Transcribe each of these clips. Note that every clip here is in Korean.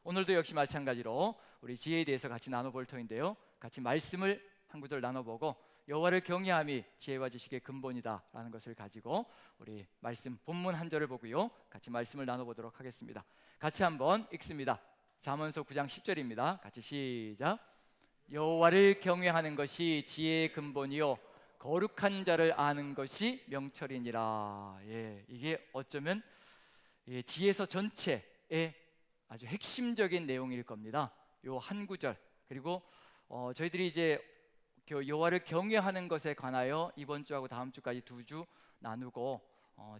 오늘도 역시 마찬가지로 우리 지혜에 대해서 같이 나눠볼 터인데요, 같이 말씀을 한 구절 나눠보고 여호와를 경외함이 지혜와 지식의 근본이다라는 것을 가지고 우리 말씀 본문 한 절을 보고요, 같이 말씀을 나눠보도록 하겠습니다. 같이 한번 읽습니다. 잠언서 9장 10절입니다. 같이 시작. 여호와를 경외하는 것이 지혜의 근본이요 거룩한 자를 아는 것이 명철이니라. 이게 어쩌면 지혜서 전체의 아주 핵심적인 내용일 겁니다. 요 한 구절. 그리고 저희들이 이제 여호와를 경외하는 것에 관하여 이번 주하고 다음 주까지 2주 나누고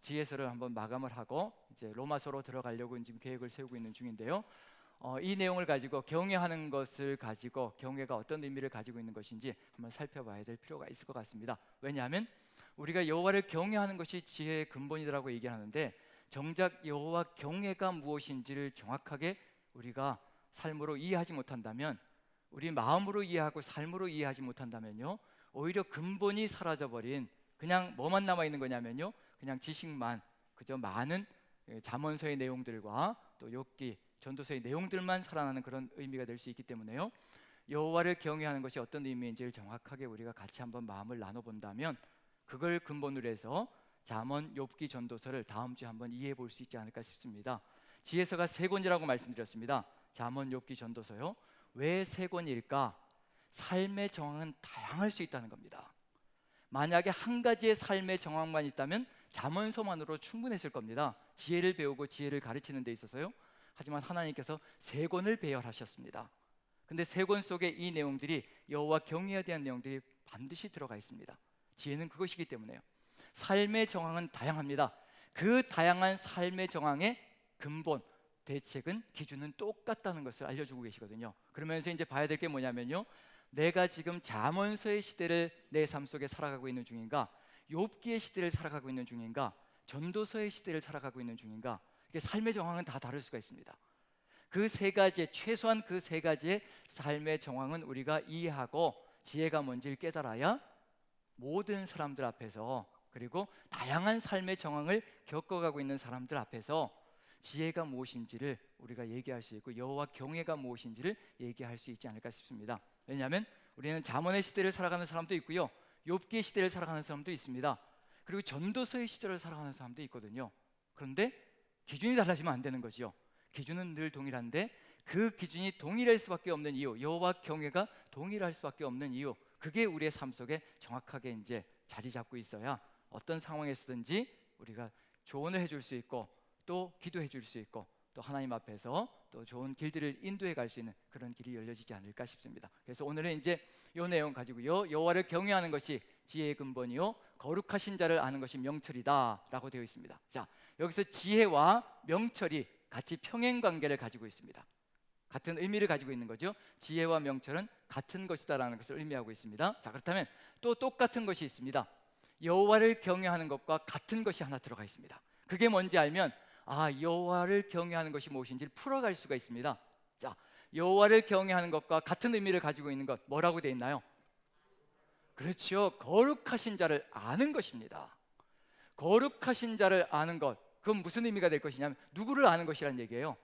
지혜서를 한번 마감을 하고 이제 로마서로 들어가려고 지금 계획을 세우고 있는 중인데요. 이 내용을 가지고 경외하는 것을 가지고 경외가 어떤 의미를 가지고 있는 것인지 한번 살펴봐야 될 필요가 있을 것 같습니다. 왜냐하면 우리가 여호와를 경외하는 것이 지혜의 근본이라고 얘기하는데 정작 여호와 경외가 무엇인지를 정확하게 우리가 삶으로 이해하지 못한다면, 우리 마음으로 이해하고 삶으로 이해하지 못한다면요, 오히려 근본이 사라져버린, 그냥 뭐만 남아있는 거냐면요, 그냥 지식만, 그저 많은 잠언서의 내용들과 또 욥기, 전도서의 내용들만 살아나는 그런 의미가 될 수 있기 때문에요, 여호와를 경외하는 것이 어떤 의미인지를 정확하게 우리가 같이 한번 마음을 나눠본다면 그걸 근본으로 해서 잠언, 욥기, 전도서를 다음 주에 한번 이해해 볼 수 있지 않을까 싶습니다. 지혜서가 3권이라고 말씀드렸습니다. 잠언, 욥기, 전도서요. 왜 3권일까? 삶의 정황은 다양할 수 있다는 겁니다. 만약에 한 가지의 삶의 정황만 있다면 잠언서만으로 충분했을 겁니다. 지혜를 배우고 지혜를 가르치는 데 있어서요. 하지만 하나님께서 3권을 배열하셨습니다. 근데 3권 속에 이 내용들이, 여호와 경외에 대한 내용들이 반드시 들어가 있습니다. 지혜는 그것이기 때문에요. 삶의 정황은 다양합니다. 그 다양한 삶의 정황의 근본, 대책은, 기준은 똑같다는 것을 알려주고 계시거든요. 그러면서 이제 봐야 될 게 뭐냐면요, 내가 지금 잠언서의 시대를 내 삶 속에 살아가고 있는 중인가, 욥기의 시대를 살아가고 있는 중인가, 전도서의 시대를 살아가고 있는 중인가, 이게 삶의 정황은 다 다를 수가 있습니다. 그 3가지, 최소한 그 3가지의 삶의 정황은 우리가 이해하고 지혜가 뭔지를 깨달아야 모든 사람들 앞에서, 그리고 다양한 삶의 정황을 겪어가고 있는 사람들 앞에서 지혜가 무엇인지를 우리가 얘기할 수 있고 여호와 경외가 무엇인지를 얘기할 수 있지 않을까 싶습니다. 왜냐하면 우리는 잠언의 시대를 살아가는 사람도 있고요, 욥기의 시대를 살아가는 사람도 있습니다. 그리고 전도서의 시대를 살아가는 사람도 있거든요. 그런데 기준이 달라지면 안 되는 거죠. 기준은 늘 동일한데 그 기준이 동일할 수밖에 없는 이유, 여호와 경외가 동일할 수밖에 없는 이유, 그게 우리의 삶 속에 정확하게 이제 자리 잡고 있어야 어떤 상황에서든지 우리가 조언을 해줄 수 있고 또 기도해 줄 수 있고 또 하나님 앞에서 또 좋은 길들을 인도해 갈 수 있는 그런 길이 열려지지 않을까 싶습니다. 그래서 오늘은 이제 이 내용 가지고요, 여호와를 경외하는 것이 지혜의 근본이요 거룩하신 자를 아는 것이 명철이다 라고 되어 있습니다. 자, 여기서 지혜와 명철이 같이 평행 관계를 가지고 있습니다. 같은 의미를 가지고 있는 거죠. 지혜와 명철은 같은 것이다라는 것을 의미하고 있습니다. 자, 그렇다면 또 똑같은 것이 있습니다. 여호와를 경외하는 것과 같은 것이 하나 들어가 있습니다. 그게 뭔지 알면 여호와를 경외하는 것이 무엇인지를 풀어갈 수가 있습니다. 자, 여호와를 경외하는 것과 같은 의미를 가지고 있는 것, 뭐라고 되어 있나요? 그렇죠, 거룩하신 자를 아는 것입니다. 거룩하신 자를 아는 것, 그건 무슨 의미가 될 것이냐면 누구를 아는 것이라는 얘기예요.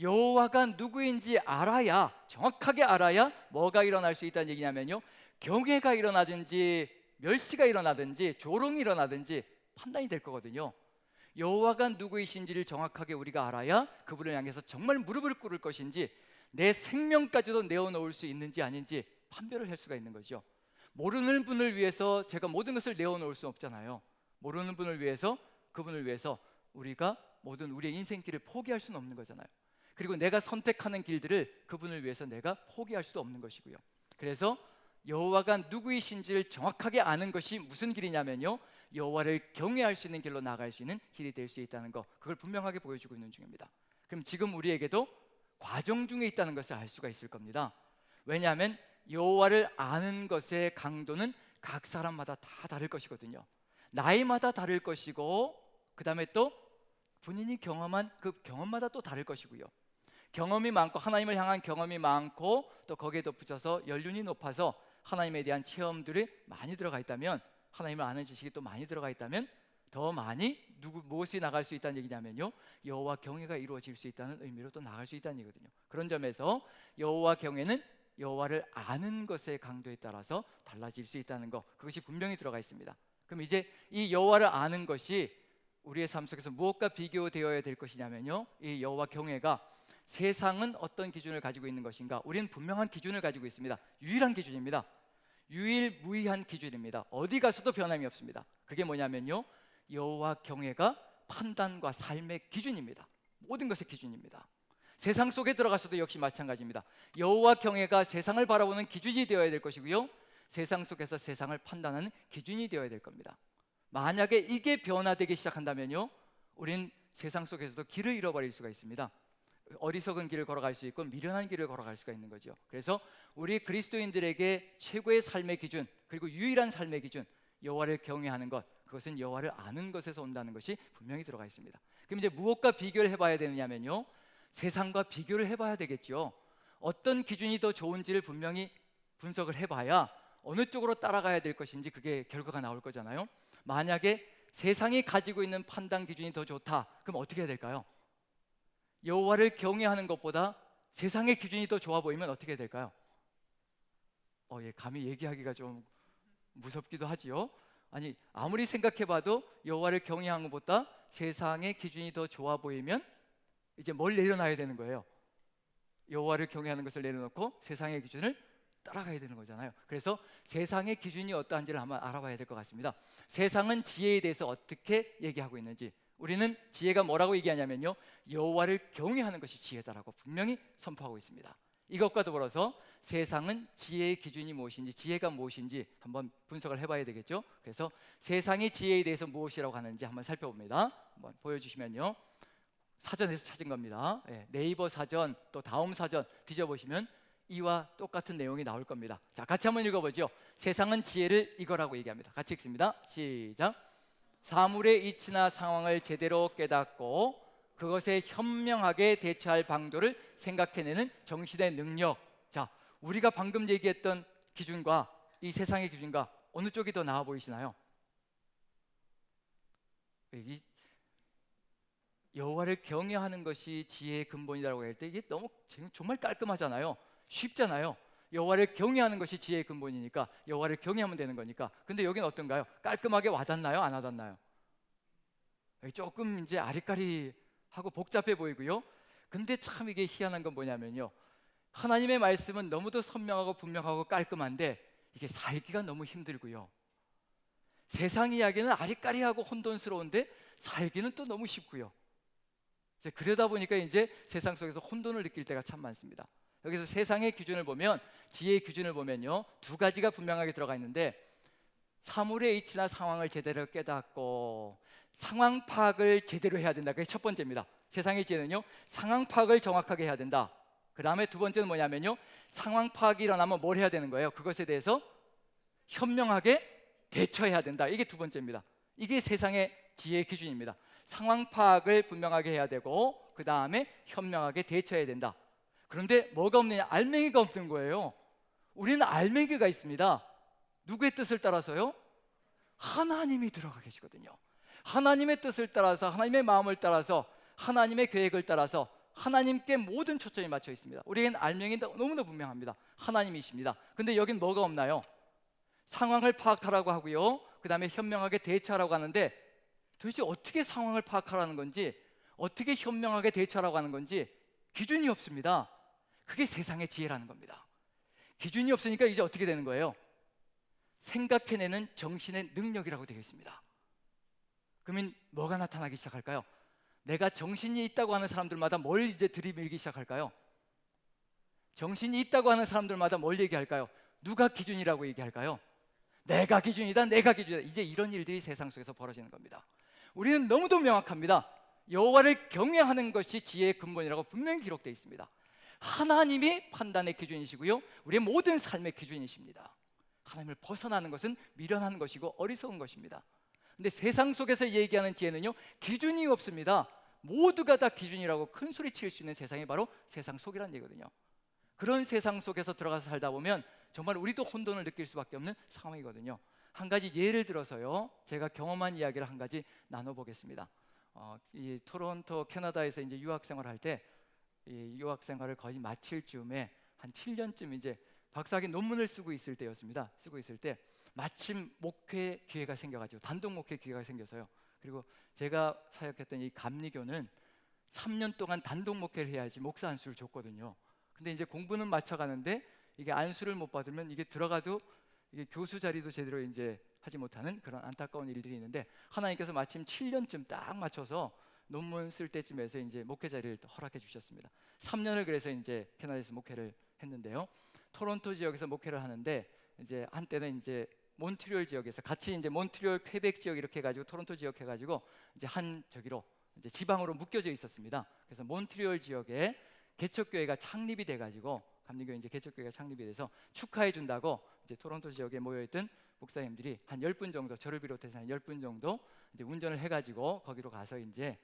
여호와가 누구인지 알아야, 정확하게 알아야 뭐가 일어날 수 있다는 얘기냐면요, 경외가 일어나든지 멸시가 일어나든지 조롱이 일어나든지 판단이 될 거거든요. 여호와가 누구이신지를 정확하게 우리가 알아야 그분을 향해서 정말 무릎을 꿇을 것인지, 내 생명까지도 내어놓을 수 있는지 아닌지 판별을 할 수가 있는 거죠. 모르는 분을 위해서 제가 모든 것을 내어놓을 수 없잖아요. 모르는 분을 위해서, 그분을 위해서 우리가 모든 우리의 인생길을 포기할 수는 없는 거잖아요. 그리고 내가 선택하는 길들을 그분을 위해서 내가 포기할 수도 없는 것이고요. 그래서 여호와가 누구이신지를 정확하게 아는 것이 무슨 길이냐면요, 여호와를 경외할 수 있는 길로 나아갈 수 있는 길이 될 수 있다는 것, 그걸 분명하게 보여주고 있는 중입니다. 그럼 지금 우리에게도 과정 중에 있다는 것을 알 수가 있을 겁니다. 왜냐하면 여호와를 아는 것의 강도는 각 사람마다 다 다를 것이거든요. 나이마다 다를 것이고, 그 다음에 또 본인이 경험한 그 경험마다 또 다를 것이고요. 경험이 많고, 하나님을 향한 경험이 많고, 또 거기에 덧붙여서 연륜이 높아서 하나님에 대한 체험들이 많이 들어가 있다면, 하나님을 아는 지식이 또 많이 들어가 있다면 더 많이 무엇이 나갈 수 있다는 얘기냐면요, 여호와 경외가 이루어질 수 있다는 의미로 또 나갈 수 있다는 얘기거든요. 그런 점에서 여호와 경외는 여호와를 아는 것의 강도에 따라서 달라질 수 있다는 것, 그것이 분명히 들어가 있습니다. 그럼 이제 이 여호와를 아는 것이 우리의 삶 속에서 무엇과 비교되어야 될 것이냐면요, 이 여호와 경외가 세상은 어떤 기준을 가지고 있는 것인가? 우리는 분명한 기준을 가지고 있습니다. 유일한 기준입니다. 유일무이한 기준입니다. 어디 가서도 변함이 없습니다. 그게 뭐냐면요, 여호와 경외가 판단과 삶의 기준입니다. 모든 것의 기준입니다. 세상 속에 들어가서도 역시 마찬가지입니다. 여호와 경외가 세상을 바라보는 기준이 되어야 될 것이고요, 세상 속에서 세상을 판단하는 기준이 되어야 될 겁니다. 만약에 이게 변화되기 시작한다면요, 우린 세상 속에서도 길을 잃어버릴 수가 있습니다. 어리석은 길을 걸어갈 수 있고 미련한 길을 걸어갈 수가 있는 거죠. 그래서 우리 그리스도인들에게 최고의 삶의 기준, 그리고 유일한 삶의 기준, 여호와를 경외하는 것, 그것은 여호와를 아는 것에서 온다는 것이 분명히 들어가 있습니다. 그럼 이제 무엇과 비교를 해봐야 되느냐면요, 세상과 비교를 해봐야 되겠죠. 어떤 기준이 더 좋은지를 분명히 분석을 해봐야 어느 쪽으로 따라가야 될 것인지 그게 결과가 나올 거잖아요. 만약에 세상이 가지고 있는 판단 기준이 더 좋다, 그럼 어떻게 해야 될까요? 여호와를 경외하는 것보다 세상의 기준이 더 좋아 보이면 어떻게 해야 될까요? 감히 얘기하기가 좀 무섭기도 하지요. 아니, 아무리 생각해봐도 여호와를 경외하는 것보다 세상의 기준이 더 좋아 보이면 이제 뭘 내려놔야 되는 거예요? 여호와를 경외하는 것을 내려놓고 세상의 기준을 따라가야 되는 거잖아요. 그래서 세상의 기준이 어떠한지를 한번 알아봐야 될 것 같습니다. 세상은 지혜에 대해서 어떻게 얘기하고 있는지, 우리는 지혜가 뭐라고 얘기하냐면요, 여호와를 경외하는 것이 지혜다라고 분명히 선포하고 있습니다. 이것과 더불어서 세상은 지혜의 기준이 무엇인지, 지혜가 무엇인지 한번 분석을 해봐야 되겠죠. 그래서 세상이 지혜에 대해서 무엇이라고 하는지 한번 살펴봅니다. 한번 보여주시면요, 사전에서 찾은 겁니다. 네이버 사전, 또 다음 사전 뒤져보시면 이와 똑같은 내용이 나올 겁니다. 자, 같이 한번 읽어보죠. 세상은 지혜를 이거라고 얘기합니다. 같이 읽습니다. 시작. 사물의 이치나 상황을 제대로 깨닫고 그것에 현명하게 대처할 방도를 생각해내는 정신의 능력. 자, 우리가 방금 얘기했던 기준과 이 세상의 기준과 어느 쪽이 더 나아 보이시나요? 이 여호와를 경외하는 것이 지혜의 근본이라고 할 때 이게 너무 정말 깔끔하잖아요. 쉽잖아요. 여호와를 경외하는 것이 지혜의 근본이니까 여호와를 경외하면 되는 거니까. 근데 여기는 어떤가요? 깔끔하게 와닿나요? 안 와닿나요? 조금 이제 아리까리하고 복잡해 보이고요. 근데 참 이게 희한한 건 뭐냐면요, 하나님의 말씀은 너무도 선명하고 분명하고 깔끔한데 이게 살기가 너무 힘들고요, 세상 이야기는 아리까리하고 혼돈스러운데 살기는 또 너무 쉽고요. 그러다 보니까 이제 세상 속에서 혼돈을 느낄 때가 참 많습니다. 여기서 세상의 기준을 보면, 지혜의 기준을 보면요, 두 가지가 분명하게 들어가 있는데, 사물의 이치나 상황을 제대로 깨닫고 상황 파악을 제대로 해야 된다. 그게 첫 번째입니다. 세상의 지혜는요, 상황 파악을 정확하게 해야 된다. 그 다음에 두 번째는 뭐냐면요, 상황 파악이 일어나면 뭘 해야 되는 거예요? 그것에 대해서 현명하게 대처해야 된다. 이게 두 번째입니다. 이게 세상의 지혜의 기준입니다. 상황 파악을 분명하게 해야 되고 그 다음에 현명하게 대처해야 된다. 그런데 뭐가 없느냐? 알맹이가 없는 거예요. 우리는 알맹이가 있습니다. 누구의 뜻을 따라서요? 하나님이 들어가 계시거든요. 하나님의 뜻을 따라서, 하나님의 마음을 따라서, 하나님의 계획을 따라서 하나님께 모든 초점이 맞춰 있습니다. 우리에겐 알맹이가 너무나 분명합니다. 하나님이십니다. 근데 여긴 뭐가 없나요? 상황을 파악하라고 하고요, 그 다음에 현명하게 대처하라고 하는데 도대체 어떻게 상황을 파악하라는 건지, 어떻게 현명하게 대처하라고 하는 건지 기준이 없습니다. 그게 세상의 지혜라는 겁니다. 기준이 없으니까 이제 어떻게 되는 거예요? 생각해내는 정신의 능력이라고 되어 있습니다. 그러면 뭐가 나타나기 시작할까요? 내가 정신이 있다고 하는 사람들마다 뭘 이제 들이밀기 시작할까요? 정신이 있다고 하는 사람들마다 뭘 얘기할까요? 누가 기준이라고 얘기할까요? 내가 기준이다, 내가 기준이다. 이제 이런 일들이 세상 속에서 벌어지는 겁니다. 우리는 너무도 명확합니다. 여호와를 경외하는 것이 지혜의 근본이라고 분명히 기록되어 있습니다. 하나님이 판단의 기준이시고요, 우리의 모든 삶의 기준이십니다. 하나님을 벗어나는 것은 미련한 것이고 어리석은 것입니다. 근데 세상 속에서 얘기하는 지혜는요, 기준이 없습니다. 모두가 다 기준이라고 큰 소리 칠 수 있는 세상이 바로 세상 속이라는 얘기거든요. 그런 세상 속에서 들어가서 살다 보면 정말 우리도 혼돈을 느낄 수밖에 없는 상황이거든요. 한 가지 예를 들어서요, 제가 경험한 이야기를 한 가지 나눠보겠습니다. 이 토론토 캐나다에서 이제 유학 생활할 때, 이 유학 생활을 거의 마칠 즈음에 한 7년쯤 이제 박사학위 논문을 쓰고 있을 때였습니다. 쓰고 있을 때 마침 목회 기회가 생겨가지고, 단독 목회 기회가 생겨서요. 그리고 제가 사역했던 이 감리교는 3년 동안 단독 목회를 해야지 목사 안수를 줬거든요. 근데 이제 공부는 맞춰가는데 이게 안수를 못 받으면 이게 들어가도 이게 교수 자리도 제대로 이제 하지 못하는 그런 안타까운 일들이 있는데, 하나님께서 마침 7년쯤 딱 맞춰서 논문 쓸 때쯤에서 이제 목회 자리를 허락해 주셨습니다. 3년을 그래서 이제 캐나다에서 목회를 했는데요. 토론토 지역에서 목회를 하는데, 이제 한때는 이제 몬트리올 지역에서 같이 이제 몬트리올 퀘벡 지역 이렇게 해가지고 토론토 지역 해가지고 이제 한 저기로 이제 지방으로 묶여져 있었습니다. 그래서 몬트리올 지역에 개척교회가 창립이 돼가지고, 감리교 이제 개척교회가 창립이 돼서 축하해 준다고 이제 토론토 지역에 모여있던 목사님들이 한 10분 정도, 저를 비롯해서 한 10분 정도 이제 운전을 해가지고 거기로 가서 이제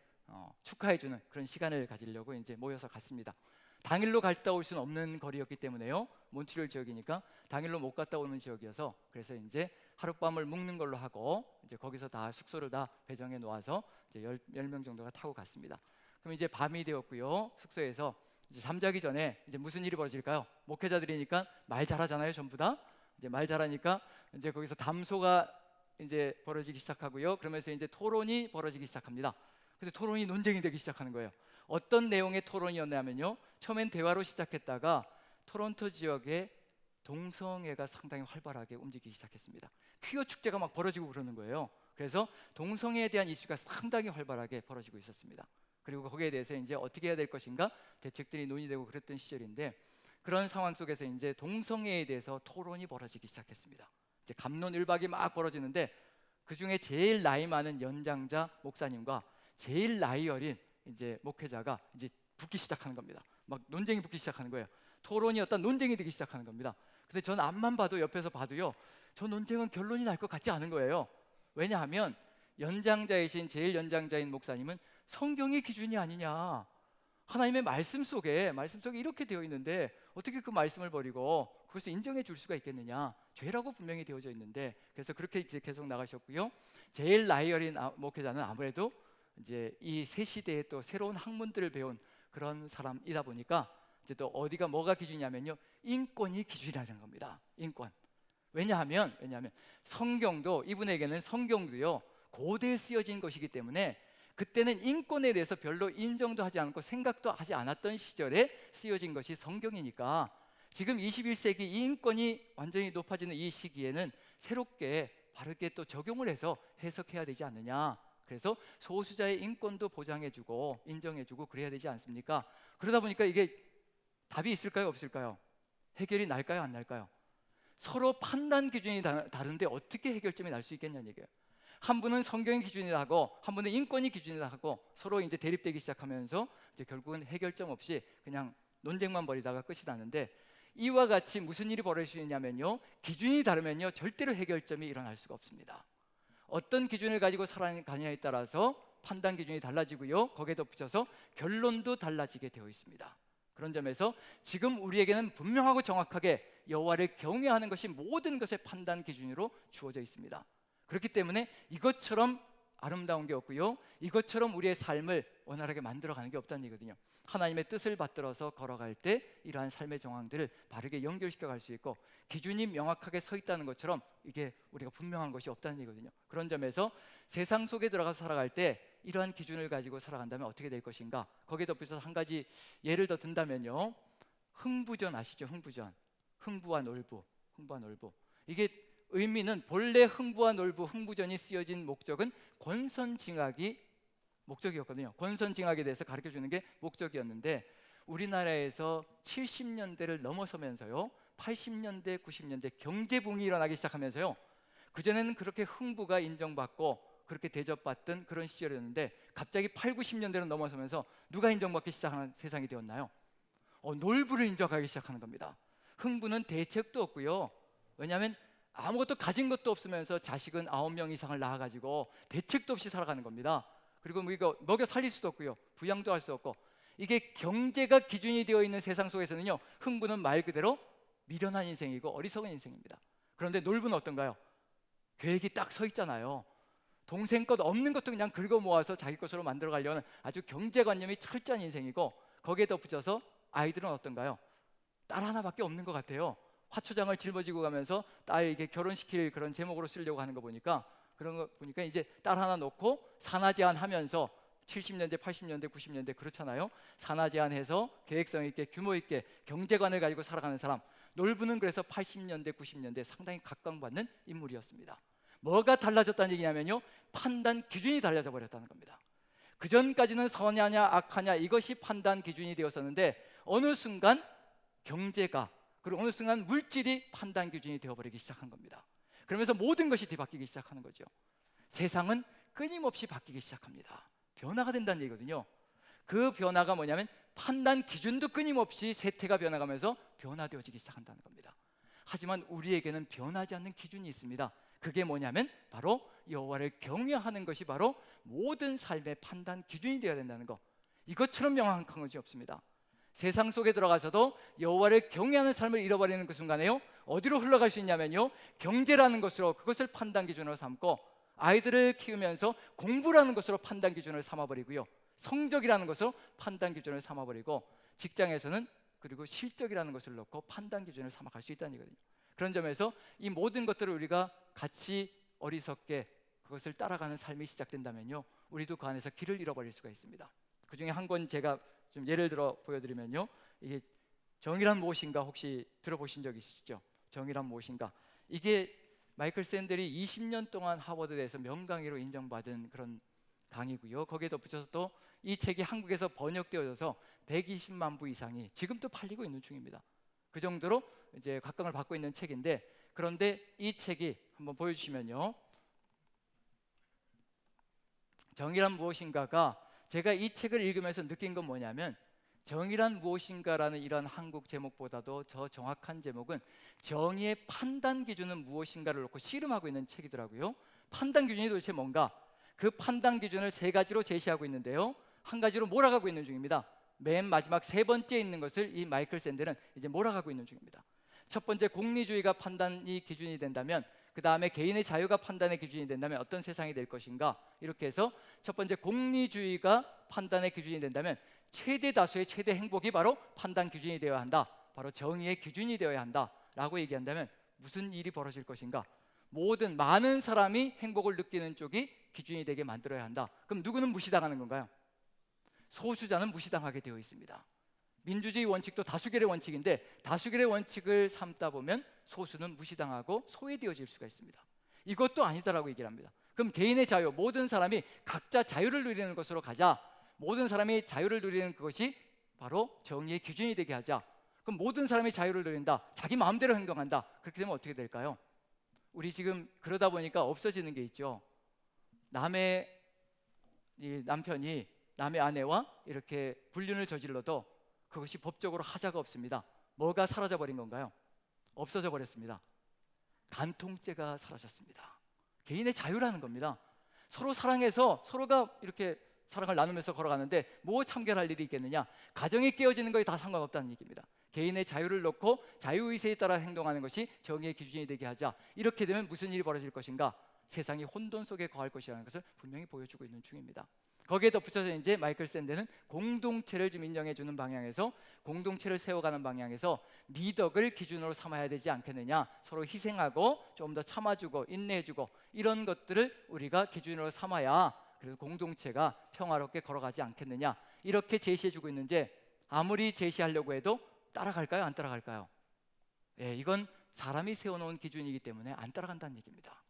축하해주는 그런 시간을 가지려고 이제 모여서 갔습니다. 당일로 갔다 올 수는 없는 거리였기 때문에요. 몬트리올 지역이니까 당일로 못 갔다 오는 지역이어서, 그래서 이제 하룻밤을 묵는 걸로 하고 이제 거기서 다 숙소를 다 배정해 놓아서 이제 10명 정도가 타고 갔습니다. 그럼 이제 밤이 되었고요. 숙소에서 이제 잠자기 전에 이제 무슨 일이 벌어질까요? 목회자들이니까 말 잘하잖아요, 전부 다. 이제 말 잘하니까 이제 거기서 담소가 이제 벌어지기 시작하고요. 그러면서 이제 토론이 벌어지기 시작합니다. 그래서 토론이 논쟁이 되기 시작하는 거예요. 어떤 내용의 토론이었냐면요, 처음엔 대화로 시작했다가 토론토 지역의 동성애가 상당히 활발하게 움직이기 시작했습니다. 퀴어 축제가 막 벌어지고 그러는 거예요. 그래서 동성애에 대한 이슈가 상당히 활발하게 벌어지고 있었습니다. 그리고 거기에 대해서 이제 어떻게 해야 될 것인가 대책들이 논의되고 그랬던 시절인데, 그런 상황 속에서 이제 동성애에 대해서 토론이 벌어지기 시작했습니다. 이제 갑론을박이 막 벌어지는데, 그 중에 제일 나이 많은 연장자 목사님과 제일 나이 어린 이제 목회자가 이제 붙기 시작하는 겁니다. 막 논쟁이 붙기 시작하는 거예요. 토론이 어떤 논쟁이 되기 시작하는 겁니다. 근데 저는 앞만 봐도, 옆에서 봐도요, 저 논쟁은 결론이 날 것 같지 않은 거예요. 왜냐하면 연장자이신, 제일 연장자인 목사님은 성경이 기준이 아니냐, 하나님의 말씀 속에 이렇게 되어 있는데 어떻게 그 말씀을 버리고 그것을 인정해 줄 수가 있겠느냐, 죄라고 분명히 되어져 있는데. 그래서 그렇게 이제 계속 나가셨고요. 제일 나이 어린 목회자는 아무래도 이제 이 새 시대에 또 새로운 학문들을 배운 그런 사람이다 보니까 이제 또 어디가 뭐가 기준이냐면요, 인권이 기준이라는 겁니다. 인권. 왜냐하면 성경도, 이분에게는 성경도요 고대에 쓰여진 것이기 때문에 그때는 인권에 대해서 별로 인정도 하지 않고 생각도 하지 않았던 시절에 쓰여진 것이 성경이니까, 지금 21세기 이 인권이 완전히 높아지는 이 시기에는 새롭게 바르게 또 적용을 해서 해석해야 되지 않느냐. 그래서 소수자의 인권도 보장해주고 인정해주고 그래야 되지 않습니까? 그러다 보니까 이게 답이 있을까요, 없을까요? 해결이 날까요, 안 날까요? 서로 판단 기준이 다른데 어떻게 해결점이 날 수 있겠냐는 얘기예요. 한 분은 성경이 기준이라 하고 한 분은 인권이 기준이라 하고 서로 이제 대립되기 시작하면서 이제 결국은 해결점 없이 그냥 논쟁만 벌이다가 끝이 나는데, 이와 같이 무슨 일이 벌어지냐면요, 기준이 다르면요 절대로 해결점이 일어날 수가 없습니다. 어떤 기준을 가지고 살아가냐에 따라서 판단 기준이 달라지고요, 거기에 덧붙여서 결론도 달라지게 되어 있습니다. 그런 점에서 지금 우리에게는 분명하고 정확하게 여호와를 경외하는 것이 모든 것의 판단 기준으로 주어져 있습니다. 그렇기 때문에 이것처럼 아름다운 게 없고요, 이것처럼 우리의 삶을 원활하게 만들어가는 게 없다는 얘기거든요. 하나님의 뜻을 받들어서 걸어갈 때 이러한 삶의 정황들을 바르게 연결시켜 갈 수 있고, 기준이 명확하게 서 있다는 것처럼 이게 우리가 분명한 것이 없다는 얘기거든요. 그런 점에서 세상 속에 들어가서 살아갈 때 이러한 기준을 가지고 살아간다면 어떻게 될 것인가, 거기에 덧붙여서 한 가지 예를 더 든다면요, 흥부전 아시죠? 흥부전, 흥부와 놀부. 이게 의미는, 본래 흥부와 놀부, 흥부전이 쓰여진 목적은 권선징악이 목적이었거든요. 권선징악에 대해서 가르쳐 주는 게 목적이었는데, 우리나라에서 70년대를 넘어서면서요 80년대, 90년대 경제붕이 일어나기 시작하면서요, 그전에는 그렇게 흥부가 인정받고 그렇게 대접받던 그런 시절이었는데, 갑자기 8, 90년대로 넘어서면서 누가 인정받기 시작하는 세상이 되었나요? 놀부를 인정하기 시작하는 겁니다. 흥부는 대책도 없고요, 왜냐하면 아무것도 가진 것도 없으면서 자식은 9명 이상을 낳아가지고 대책도 없이 살아가는 겁니다. 그리고 뭐 이거 먹여 살릴 수도 없고요, 부양도 할 수 없고, 이게 경제가 기준이 되어 있는 세상 속에서는요, 흥부는 말 그대로 미련한 인생이고 어리석은 인생입니다. 그런데 놀부는 어떤가요? 계획이 딱 서 있잖아요. 동생 것 없는 것도 그냥 긁어 모아서 자기 것으로 만들어 가려는 아주 경제관념이 철저한 인생이고, 거기에 덧붙여서 아이들은 어떤가요? 딸 하나밖에 없는 것 같아요. 화초장을 짊어지고 가면서 딸 이게 결혼시킬 그런 제목으로 쓰려고 하는 거 보니까, 그런 거 보니까 이제 딸 하나 놓고 산하 제한하면서 70년대, 80년대, 90년대 그렇잖아요. 산하 제한해서 계획성 있게 규모 있게 경제관을 가지고 살아가는 사람, 놀부는 그래서 80년대, 90년대 상당히 각광받는 인물이었습니다. 뭐가 달라졌다는 얘기냐면요, 판단 기준이 달라져 버렸다는 겁니다. 그 전까지는 선하냐 악하냐 이것이 판단 기준이 되었었는데, 어느 순간 경제가, 그리고 어느 순간 물질이 판단 기준이 되어버리기 시작한 겁니다. 그러면서 모든 것이 뒤바뀌기 시작하는 거죠. 세상은 끊임없이 바뀌기 시작합니다. 변화가 된다는 얘기거든요. 그 변화가 뭐냐면 판단 기준도 끊임없이 세태가 변화가면서 변화되어지기 시작한다는 겁니다. 하지만 우리에게는 변하지 않는 기준이 있습니다. 그게 뭐냐면 바로 여호와를 경외하는 것이 바로 모든 삶의 판단 기준이 되어야 된다는 것. 이것처럼 명확한 것이 없습니다. 세상 속에 들어가서도 여호와를 경외하는 삶을 잃어버리는 그 순간에요, 어디로 흘러갈 수 있냐면요, 경제라는 것으로 그것을 판단 기준으로 삼고, 아이들을 키우면서 공부라는 것으로 판단 기준을 삼아버리고요, 성적이라는 것으로 판단 기준을 삼아버리고, 직장에서는 그리고 실적이라는 것을 놓고 판단 기준을 삼아갈 수 있다는 얘기거든요. 그런 점에서 이 모든 것들을 우리가 같이 어리석게 그것을 따라가는 삶이 시작된다면요, 우리도 그 안에서 길을 잃어버릴 수가 있습니다. 그 중에 한 권 제가 좀 예를 들어 보여드리면요, 이게 정의란 무엇인가 혹시 들어보신 적 있으시죠? 정의란 무엇인가, 이게 마이클 샌델이 20년 동안 하버드대에서 명강의로 인정받은 그런 강의고요. 거기에 덧붙여서 또 이 책이 한국에서 번역되어져서 120만 부 이상이 지금도 팔리고 있는 중입니다. 그 정도로 이제 각광을 받고 있는 책인데, 그런데 이 책이 한번 보여주시면요, 정의란 무엇인가가, 제가 이 책을 읽으면서 느낀 건 뭐냐면, 정의란 무엇인가라는 이런 한국 제목보다도 더 정확한 제목은 정의의 판단 기준은 무엇인가를 놓고 씨름하고 있는 책이더라고요. 판단 기준이 도대체 뭔가, 그 판단 기준을 세 가지로 제시하고 있는데요, 한 가지로 몰아가고 있는 중입니다. 맨 마지막 세 번째에 있는 것을 이 마이클 샌델은 이제 몰아가고 있는 중입니다. 첫 번째, 공리주의가 판단이 기준이 된다면, 그 다음에 개인의 자유가 판단의 기준이 된다면 어떤 세상이 될 것인가, 이렇게 해서 첫 번째 공리주의가 판단의 기준이 된다면 최대 다수의 최대 행복이 바로 판단 기준이 되어야 한다, 바로 정의의 기준이 되어야 한다 라고 얘기한다면 무슨 일이 벌어질 것인가? 모든 많은 사람이 행복을 느끼는 쪽이 기준이 되게 만들어야 한다. 그럼 누구는 무시당하는 건가요? 소수자는 무시당하게 되어 있습니다. 민주주의 원칙도 다수결의 원칙인데, 다수결의 원칙을 삼다 보면 소수는 무시당하고 소외되어질 수가 있습니다. 이것도 아니다라고 얘기를 합니다. 그럼 개인의 자유, 모든 사람이 각자 자유를 누리는 것으로 가자, 모든 사람이 자유를 누리는 그것이 바로 정의의 기준이 되게 하자. 그럼 모든 사람이 자유를 누린다, 자기 마음대로 행동한다, 그렇게 되면 어떻게 될까요? 우리 지금 그러다 보니까 없어지는 게 있죠. 남의 이 남편이 남의 아내와 이렇게 불륜을 저질러도 그것이 법적으로 하자가 없습니다. 뭐가 사라져버린 건가요? 없어져 버렸습니다. 간통죄가 사라졌습니다. 개인의 자유라는 겁니다. 서로 사랑해서 서로가 이렇게 사랑을 나누면서 걸어가는데 뭐 참견할 일이 있겠느냐? 가정이 깨어지는 것이 다 상관없다는 얘기입니다. 개인의 자유를 놓고 자유의지에 따라 행동하는 것이 정의의 기준이 되게 하자. 이렇게 되면 무슨 일이 벌어질 것인가? 세상이 혼돈 속에 거할 것이라는 것을 분명히 보여주고 있는 중입니다. 거기에 덧붙여서 이제 마이클 샌델은 공동체를 좀 인정해 주는 방향에서, 공동체를 세워가는 방향에서 미덕을 기준으로 삼아야 되지 않겠느냐, 서로 희생하고 좀 더 참아주고 인내해주고 이런 것들을 우리가 기준으로 삼아야 그래서 공동체가 평화롭게 걸어가지 않겠느냐, 이렇게 제시해주고 있는데, 아무리 제시하려고 해도 따라갈까요? 안 따라갈까요? 이건 사람이 세워놓은 기준이기 때문에 안 따라간다는 얘기입니다.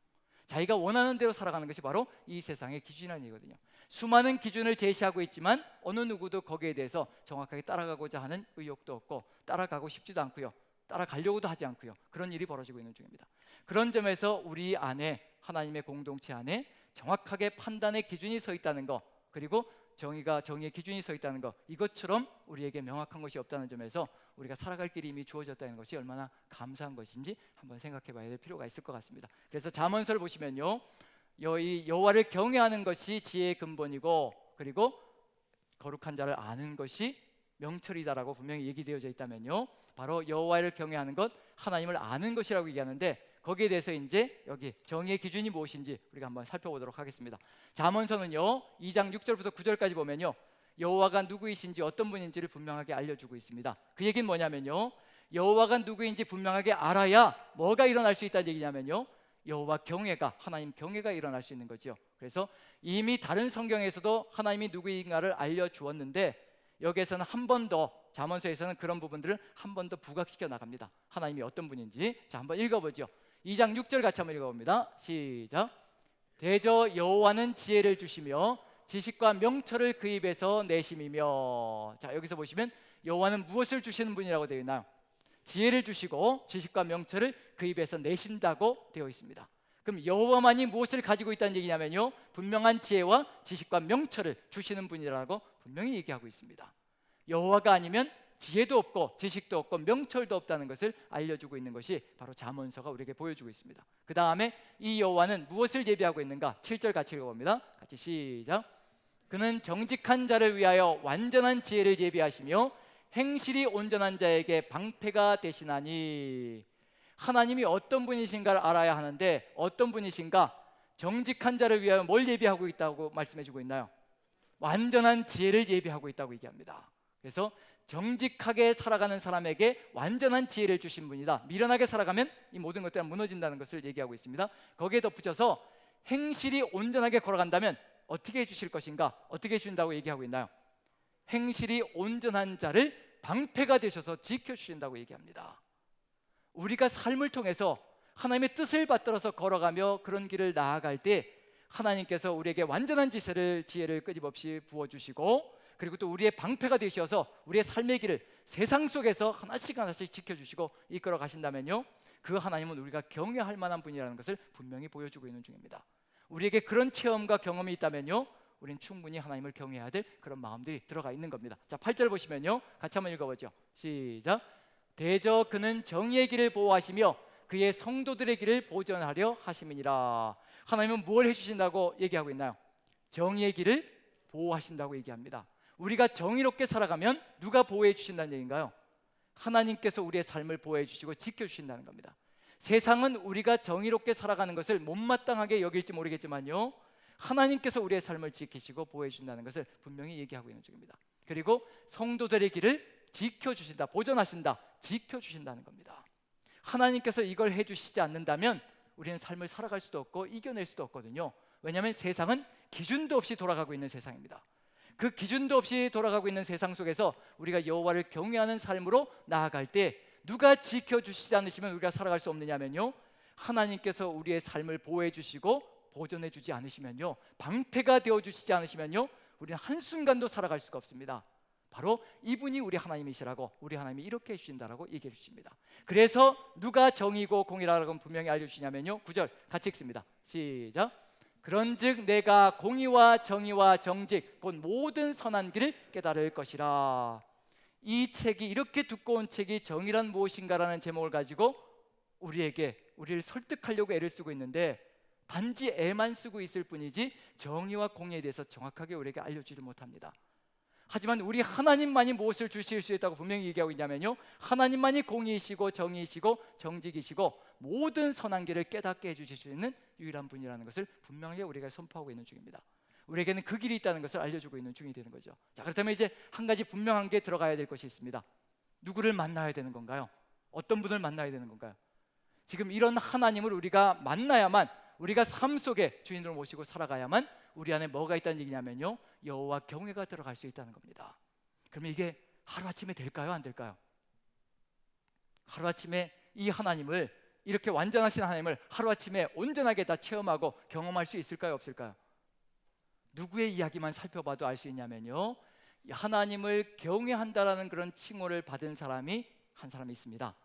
자기가 원하는 대로 살아가는 것이 바로 이 세상의 기준이라는 얘기거든요. 수많은 기준을 제시하고 있지만 어느 누구도 거기에 대해서 정확하게 따라가고자 하는 의욕도 없고, 따라가고 싶지도 않고요, 따라가려고도 하지 않고요, 그런 일이 벌어지고 있는 중입니다. 그런 점에서 우리 안에, 하나님의 공동체 안에 정확하게 판단의 기준이 서 있다는 것, 그리고 정의의 기준이 서 있다는 것, 이것처럼 우리에게 명확한 것이 없다는 점에서 우리가 살아갈 길이 이미 주어졌다는 것이 얼마나 감사한 것인지 한번 생각해 봐야 될 필요가 있을 것 같습니다. 그래서 잠언서를 보시면요, 이 여호와를 경외하는 것이 지혜의 근본이고, 그리고 거룩한 자를 아는 것이 명철이다라고 분명히 얘기되어져 있다면요, 바로 여호와를 경외하는 것, 하나님을 아는 것이라고 얘기하는데, 거기에 대해서 이제 여기 정의의 기준이 무엇인지 우리가 한번 살펴보도록 하겠습니다. 잠언서는요 2장 6절부터 9절까지 보면요 여호와가 누구이신지 어떤 분인지를 분명하게 알려주고 있습니다. 그 얘기는 뭐냐면요 여호와가 누구인지 분명하게 알아야 뭐가 일어날 수 있다는 얘기냐면요 여호와 경외가, 하나님 경외가 일어날 수 있는 거죠. 그래서 이미 다른 성경에서도 하나님이 누구인가를 알려주었는데 여기에서는 한 번 더, 잠언서에서는 그런 부분들을 한 번 더 부각시켜 나갑니다. 하나님이 어떤 분인지. 자, 한번 읽어보죠. 2장 6절 같이 한번 읽어봅니다. 시작. 대저 여호와는 지혜를 주시며 지식과 명철을 그 입에서 내심이며. 자, 여기서 보시면 여호와는 무엇을 주시는 분이라고 되어 있나요? 지혜를 주시고 지식과 명철을 그 입에서 내신다고 되어 있습니다. 그럼 여호와만이 무엇을 가지고 있다는 얘기냐면요 분명한 지혜와 지식과 명철을 주시는 분이라고 분명히 얘기하고 있습니다. 여호와가 아니면 지혜도 없고 지식도 없고 명철도 없다는 것을 알려주고 있는 것이 바로 잠언서가 우리에게 보여주고 있습니다. 그 다음에 이 여호와는 무엇을 예비하고 있는가? 7절 같이 읽어봅니다. 같이 시작. 그는 정직한 자를 위하여 완전한 지혜를 예비하시며 행실이 온전한 자에게 방패가 되시나니. 하나님이 어떤 분이신가를 알아야 하는데 어떤 분이신가? 정직한 자를 위하여 뭘 예비하고 있다고 말씀해 주고 있나요? 완전한 지혜를 예비하고 있다고 얘기합니다. 그래서 정직하게 살아가는 사람에게 완전한 지혜를 주신 분이다. 미련하게 살아가면 이 모든 것들은 무너진다는 것을 얘기하고 있습니다. 거기에 덧붙여서 행실이 온전하게 걸어간다면 어떻게 해주실 것인가? 어떻게 해주신다고 얘기하고 있나요? 행실이 온전한 자를 방패가 되셔서 지켜주신다고 얘기합니다. 우리가 삶을 통해서 하나님의 뜻을 받들어서 걸어가며 그런 길을 나아갈 때 하나님께서 우리에게 완전한 지혜를 끊임없이 부어주시고 그리고 또 우리의 방패가 되셔서 우리의 삶의 길을 세상 속에서 하나씩 하나씩 지켜주시고 이끌어 가신다면요 그 하나님은 우리가 경외할 만한 분이라는 것을 분명히 보여주고 있는 중입니다. 우리에게 그런 체험과 경험이 있다면요 우리는 충분히 하나님을 경외해야 될 그런 마음들이 들어가 있는 겁니다. 자, 8절 보시면요 같이 한번 읽어보죠. 시작. 대저 그는 정의의 길을 보호하시며 그의 성도들의 길을 보존하려 하심이니라. 하나님은 뭘 해주신다고 얘기하고 있나요? 정의의 길을 보호하신다고 얘기합니다. 우리가 정의롭게 살아가면 누가 보호해 주신다는 얘기인가요? 하나님께서 우리의 삶을 보호해 주시고 지켜주신다는 겁니다. 세상은 우리가 정의롭게 살아가는 것을 못마땅하게 여길지 모르겠지만요 하나님께서 우리의 삶을 지키시고 보호해 주신다는 것을 분명히 얘기하고 있는 중입니다. 그리고 성도들의 길을 지켜주신다, 보존하신다, 지켜주신다는 겁니다. 하나님께서 이걸 해주시지 않는다면 우리는 삶을 살아갈 수도 없고 이겨낼 수도 없거든요. 왜냐하면 세상은 기준도 없이 돌아가고 있는 세상입니다. 그 기준도 없이 돌아가고 있는 세상 속에서 우리가 여호와를 경외하는 삶으로 나아갈 때 누가 지켜주시지 않으시면 우리가 살아갈 수 없느냐면요 하나님께서 우리의 삶을 보호해 주시고 보존해 주지 않으시면요 방패가 되어 주시지 않으시면요 우리는 한순간도 살아갈 수가 없습니다. 바로 이분이 우리 하나님이시라고 우리 하나님이 이렇게 해주신다라고 얘기해 주십니다. 그래서 누가 정의고 공의라고 분명히 알려주시냐면요 9절 같이 읽습니다. 시작. 그런즉 내가 공의와 정의와 정직 곧 모든 선한 길을 깨달을 것이라. 이 책이 이렇게 두꺼운 책이 정의란 무엇인가라는 제목을 가지고 우리를 설득하려고 애를 쓰고 있는데 단지 애만 쓰고 있을 뿐이지 정의와 공의에 대해서 정확하게 우리에게 알려주지를 못합니다. 하지만 우리 하나님만이 무엇을 주실 수 있다고 분명히 얘기하고 있냐면요 하나님만이 공의이시고 정의이시고 정직이시고 모든 선한 길을 깨닫게 해주실 수 있는 유일한 분이라는 것을 분명하게 우리가 선포하고 있는 중입니다. 우리에게는 그 길이 있다는 것을 알려주고 있는 중이 되는 거죠. 자, 그렇다면 이제 한 가지 분명한 게 들어가야 될 것이 있습니다. 누구를 만나야 되는 건가요? 어떤 분을 만나야 되는 건가요? 지금 이런 하나님을 우리가 만나야만 우리가 삶 속에 주인으로 모시고 살아가야만 우리 안에 뭐가 있다는 얘기냐면요 여호와 경외가 들어갈 수 있다는 겁니다. 그러면 이게 하루아침에 될까요? 안 될까요? 하루아침에 이 하나님을 이렇게 완전하신 하나님을 하루아침에 온전하게 다 체험하고 경험할 수 있을까요? 없을까요? 누구의 이야기만 살펴봐도 알 수 있냐면요 하나님을 경외한다라는 그런 칭호를 받은 사람이 한 사람이 있습니다.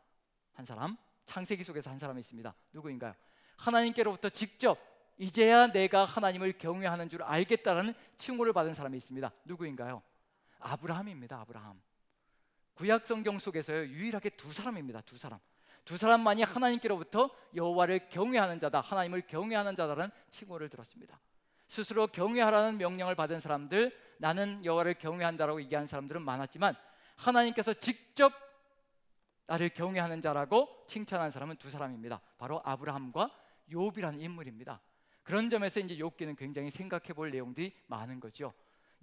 한 사람, 창세기 속에서 한 사람이 있습니다. 누구인가요? 하나님께로부터 직접 이제야 내가 하나님을 경외하는 줄 알겠다라는 칭호를 받은 사람이 있습니다. 누구인가요? 아브라함입니다. 아브라함. 구약 성경 속에서요 유일하게 두 사람입니다. 두 사람만이 하나님께로부터 여호와를 경외하는 자다, 하나님을 경외하는 자다라는 칭호를 들었습니다. 스스로 경외하라는 명령을 받은 사람들, 나는 여호와를 경외한다라고 얘기하는 사람들은 많았지만 하나님께서 직접 나를 경외하는 자라고 칭찬한 사람은 두 사람입니다. 바로 아브라함과 욥이라는 인물입니다. 그런 점에서 이제 욥기는 굉장히 생각해 볼 내용들이 많은 거죠.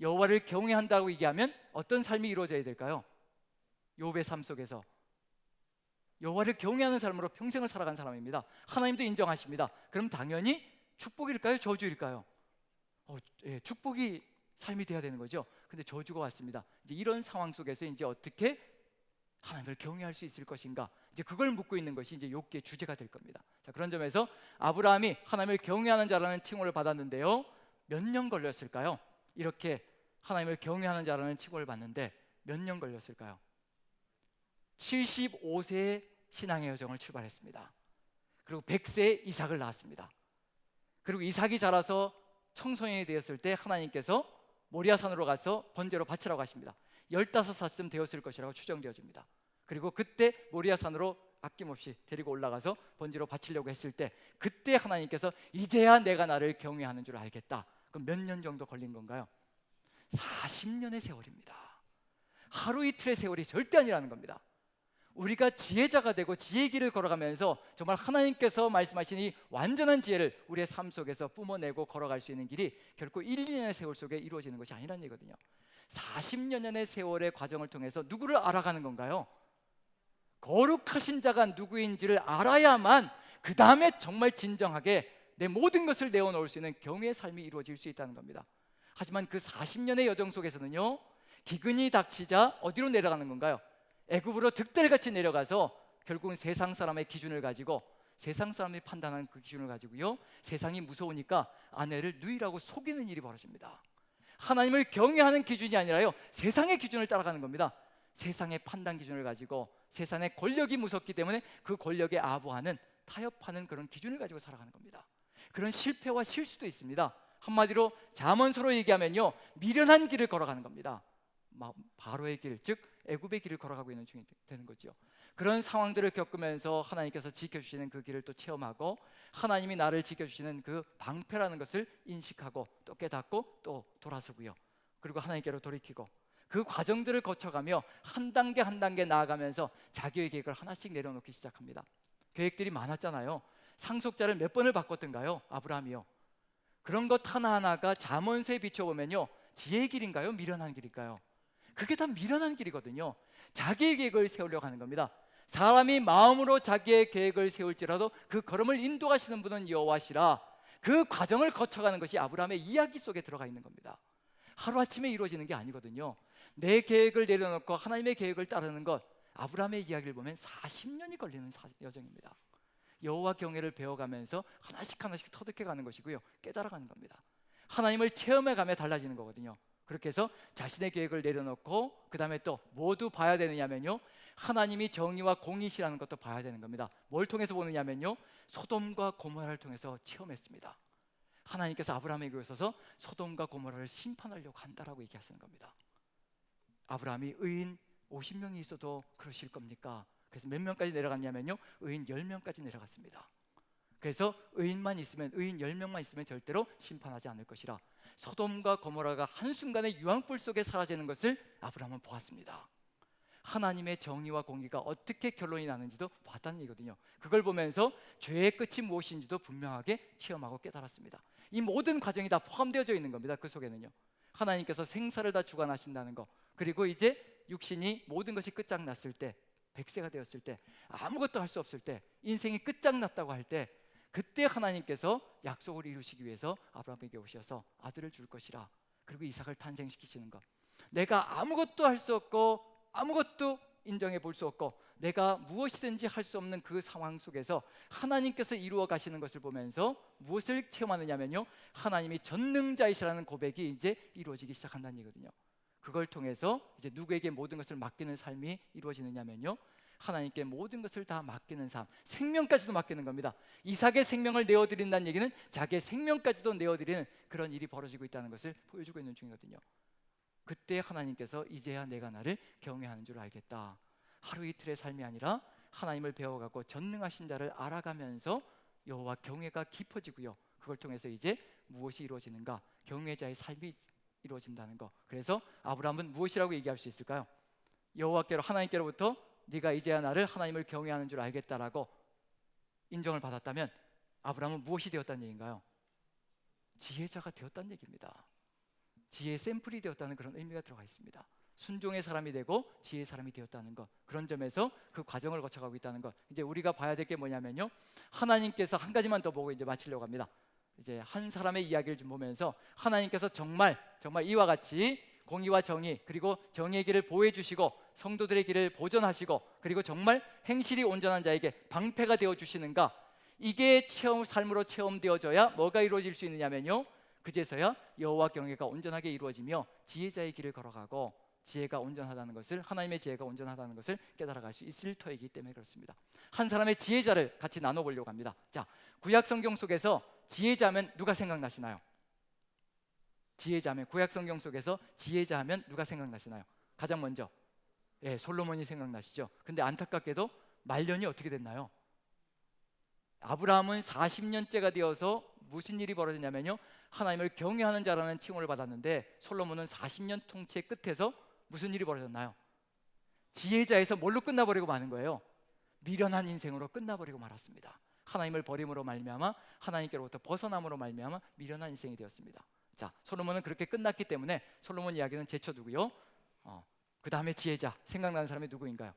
여호와를 경외한다고 얘기하면 어떤 삶이 이루어져야 될까요? 욥의 삶 속에서 여호와를 경외하는 사람으로 평생을 살아간 사람입니다. 하나님도 인정하십니다. 그럼 당연히 축복일까요? 저주일까요? 축복이 삶이 돼야 되는 거죠. 근데 저주가 왔습니다. 이제 이런 상황 속에서 이제 어떻게 하나님을 경외할 수 있을 것인가, 이제 그걸 묻고 있는 것이 이제 욥기의 주제가 될 겁니다. 자, 그런 점에서 아브라함이 하나님을 경외하는 자라는 칭호를 받았는데요, 몇 년 걸렸을까요? 이렇게 하나님을 경외하는 자라는 칭호를 받는데 몇 년 걸렸을까요? 75세의 신앙의 여정을 출발했습니다. 그리고 100세에 이삭을 낳았습니다. 그리고 이삭이 자라서 청소년이 되었을 때 하나님께서 모리아산으로 가서 번제로 바치라고 하십니다. 15살쯤 되었을 것이라고 추정되어집니다. 그리고 그때 모리아산으로 아낌없이 데리고 올라가서 번제로 바치려고 했을 때 그때 하나님께서 이제야 내가 나를 경외하는 줄 알겠다. 그럼 몇 년 정도 걸린 건가요? 40년의 세월입니다. 하루 이틀의 세월이 절대 아니라는 겁니다. 우리가 지혜자가 되고 지혜의 길을 걸어가면서 정말 하나님께서 말씀하신 이 완전한 지혜를 우리의 삶 속에서 뿜어내고 걸어갈 수 있는 길이 결코 1, 2년의 세월 속에 이루어지는 것이 아니라는 얘기거든요. 40년의 세월의 과정을 통해서 누구를 알아가는 건가요? 거룩하신 자가 누구인지를 알아야만 그 다음에 정말 진정하게 내 모든 것을 내어놓을 수 있는 경외의 삶이 이루어질 수 있다는 겁니다. 하지만 그 40년의 여정 속에서는요, 기근이 닥치자 어디로 내려가는 건가요? 애굽으로 득달같이 내려가서 결국은 세상 사람의 기준을 가지고, 세상 사람이 판단하는 그 기준을 가지고요, 세상이 무서우니까 아내를 누이라고 속이는 일이 벌어집니다. 하나님을 경외하는 기준이 아니라요, 세상의 기준을 따라가는 겁니다. 세상의 판단 기준을 가지고 세상의 권력이 무섭기 때문에 그 권력에 아부하는, 타협하는 그런 기준을 가지고 살아가는 겁니다. 그런 실패와 실수도 있습니다. 한마디로 잠언서로 얘기하면요, 미련한 길을 걸어가는 겁니다. 바로의 길, 즉 애굽의 길을 걸어가고 있는 중이 되는 거죠. 그런 상황들을 겪으면서 하나님께서 지켜주시는 그 길을 또 체험하고, 하나님이 나를 지켜주시는 그 방패라는 것을 인식하고 또 깨닫고 또 돌아서고요, 그리고 하나님께로 돌이키고, 그 과정들을 거쳐가며 한 단계 한 단계 나아가면서 자기의 계획을 하나씩 내려놓기 시작합니다. 계획들이 많았잖아요. 상속자를 몇 번을 바꿨던가요? 아브라함이요. 그런 것 하나하나가 잠언서에 비춰보면요, 지혜의 길인가요? 미련한 길일까요? 그게 다 미련한 길이거든요. 자기의 계획을 세우려고 하는 겁니다. 사람이 마음으로 자기의 계획을 세울지라도 그 걸음을 인도하시는 분은 여호와시라. 그 과정을 거쳐가는 것이 아브라함의 이야기 속에 들어가 있는 겁니다. 하루아침에 이루어지는 게 아니거든요. 내 계획을 내려놓고 하나님의 계획을 따르는 것, 아브라함의 이야기를 보면 40년이 걸리는 여정입니다. 여호와 경외를 배워가면서 하나씩 하나씩 터득해가는 것이고요, 깨달아가는 겁니다. 하나님을 체험해가며 달라지는 거거든요. 그렇게 해서 자신의 계획을 내려놓고 그 다음에 또 모두 봐야 되느냐면요, 하나님이 정의와 공의시라는 것도 봐야 되는 겁니다. 뭘 통해서 보느냐면요, 소돔과 고모라를 통해서 체험했습니다. 하나님께서 아브라함에게 있어서 소돔과 고모라를 심판하려고 한다라고 얘기하시는 겁니다. 아브라함이 의인 50명이 있어도 그러실 겁니까? 그래서 몇 명까지 내려갔냐면요, 의인 10명까지 내려갔습니다. 그래서 의인만 있으면, 의인 10명만 있으면 절대로 심판하지 않을 것이라. 소돔과 고모라가 한순간에 유황불 속에 사라지는 것을 아브라함은 보았습니다. 하나님의 정의와 공의가 어떻게 결론이 나는지도 봤다는 얘기거든요. 그걸 보면서 죄의 끝이 무엇인지도 분명하게 체험하고 깨달았습니다. 이 모든 과정이 다 포함되어져 있는 겁니다. 그 속에는요, 하나님께서 생사를 다 주관하신다는 거, 그리고 이제 육신이 모든 것이 끝장났을 때, 100세가 되었을 때, 아무것도 할 수 없을 때, 인생이 끝장났다고 할 때, 그때 하나님께서 약속을 이루시기 위해서 아브라함에게 오셔서 아들을 줄 것이라. 그리고 이삭을 탄생시키시는 것, 내가 아무것도 할 수 없고 아무것도 인정해 볼 수 없고 내가 무엇이든지 할 수 없는 그 상황 속에서 하나님께서 이루어 가시는 것을 보면서 무엇을 체험하느냐면요, 하나님이 전능자이시라는 고백이 이제 이루어지기 시작한다는 얘기거든요. 그걸 통해서 이제 누구에게 모든 것을 맡기는 삶이 이루어지느냐면요, 하나님께 모든 것을 다 맡기는 삶, 생명까지도 맡기는 겁니다. 이삭의 생명을 내어드린다는 얘기는 자기의 생명까지도 내어드리는 그런 일이 벌어지고 있다는 것을 보여주고 있는 중이거든요. 그때 하나님께서 이제야 내가 나를 경외하는 줄 알겠다. 하루 이틀의 삶이 아니라 하나님을 배워가고 전능하신 자를 알아가면서 여호와 경외가 깊어지고요, 그걸 통해서 이제 무엇이 이루어지는가? 경외자의 삶이 이루어진다는 거. 그래서 아브라함은 무엇이라고 얘기할 수 있을까요? 여호와께로, 하나님께로부터 네가 이제야 나를 하나님을 경외하는 줄 알겠다라고 인정을 받았다면 아브라함은 무엇이 되었다는 얘기인가요? 지혜자가 되었다는 얘기입니다. 지혜의 샘플이 되었다는 그런 의미가 들어가 있습니다. 순종의 사람이 되고 지혜의 사람이 되었다는 것, 그런 점에서 그 과정을 거쳐가고 있다는 것. 이제 우리가 봐야 될 게 뭐냐면요, 하나님께서 한 가지만 더 보고 이제 마치려고 합니다. 이제 한 사람의 이야기를 좀 보면서 하나님께서 정말 이와 같이 공의와 정의, 그리고 정의의 길을 보호해 주시고 성도들의 길을 보존하시고, 그리고 정말 행실이 온전한 자에게 방패가 되어 주시는가, 이게 삶으로 체험되어져야 뭐가 이루어질 수 있느냐면요, 그제서야 여호와 경외가 온전하게 이루어지며 지혜자의 길을 걸어가고, 지혜가 온전하다는 것을, 하나님의 지혜가 온전하다는 것을 깨달아갈 수 있을 터이기 때문에 그렇습니다. 한 사람의 지혜자를 같이 나눠보려고 합니다. 자, 구약 성경 속에서 지혜자면 누가 생각나시나요? 지혜자면, 구약 성경 속에서 지혜자하면 누가 생각나시나요? 가장 먼저 솔로몬이 생각나시죠. 근데 안타깝게도 말년이 어떻게 됐나요? 아브라함은 40년째가 되어서 무슨 일이 벌어졌냐면요, 하나님을 경외하는 자라는 칭호를 받았는데 솔로몬은 40년 통치의 끝에서 무슨 일이 벌어졌나요? 지혜자에서 뭘로 끝나버리고 마는 거예요? 미련한 인생으로 끝나버리고 말았습니다. 하나님을 버림으로 말미암아, 하나님께로부터 벗어남으로 말미암아 미련한 인생이 되었습니다. 자, 솔로몬은 그렇게 끝났기 때문에 솔로몬 이야기는 제쳐두고요, 그 다음에 지혜자 생각나는 사람이 누구인가요?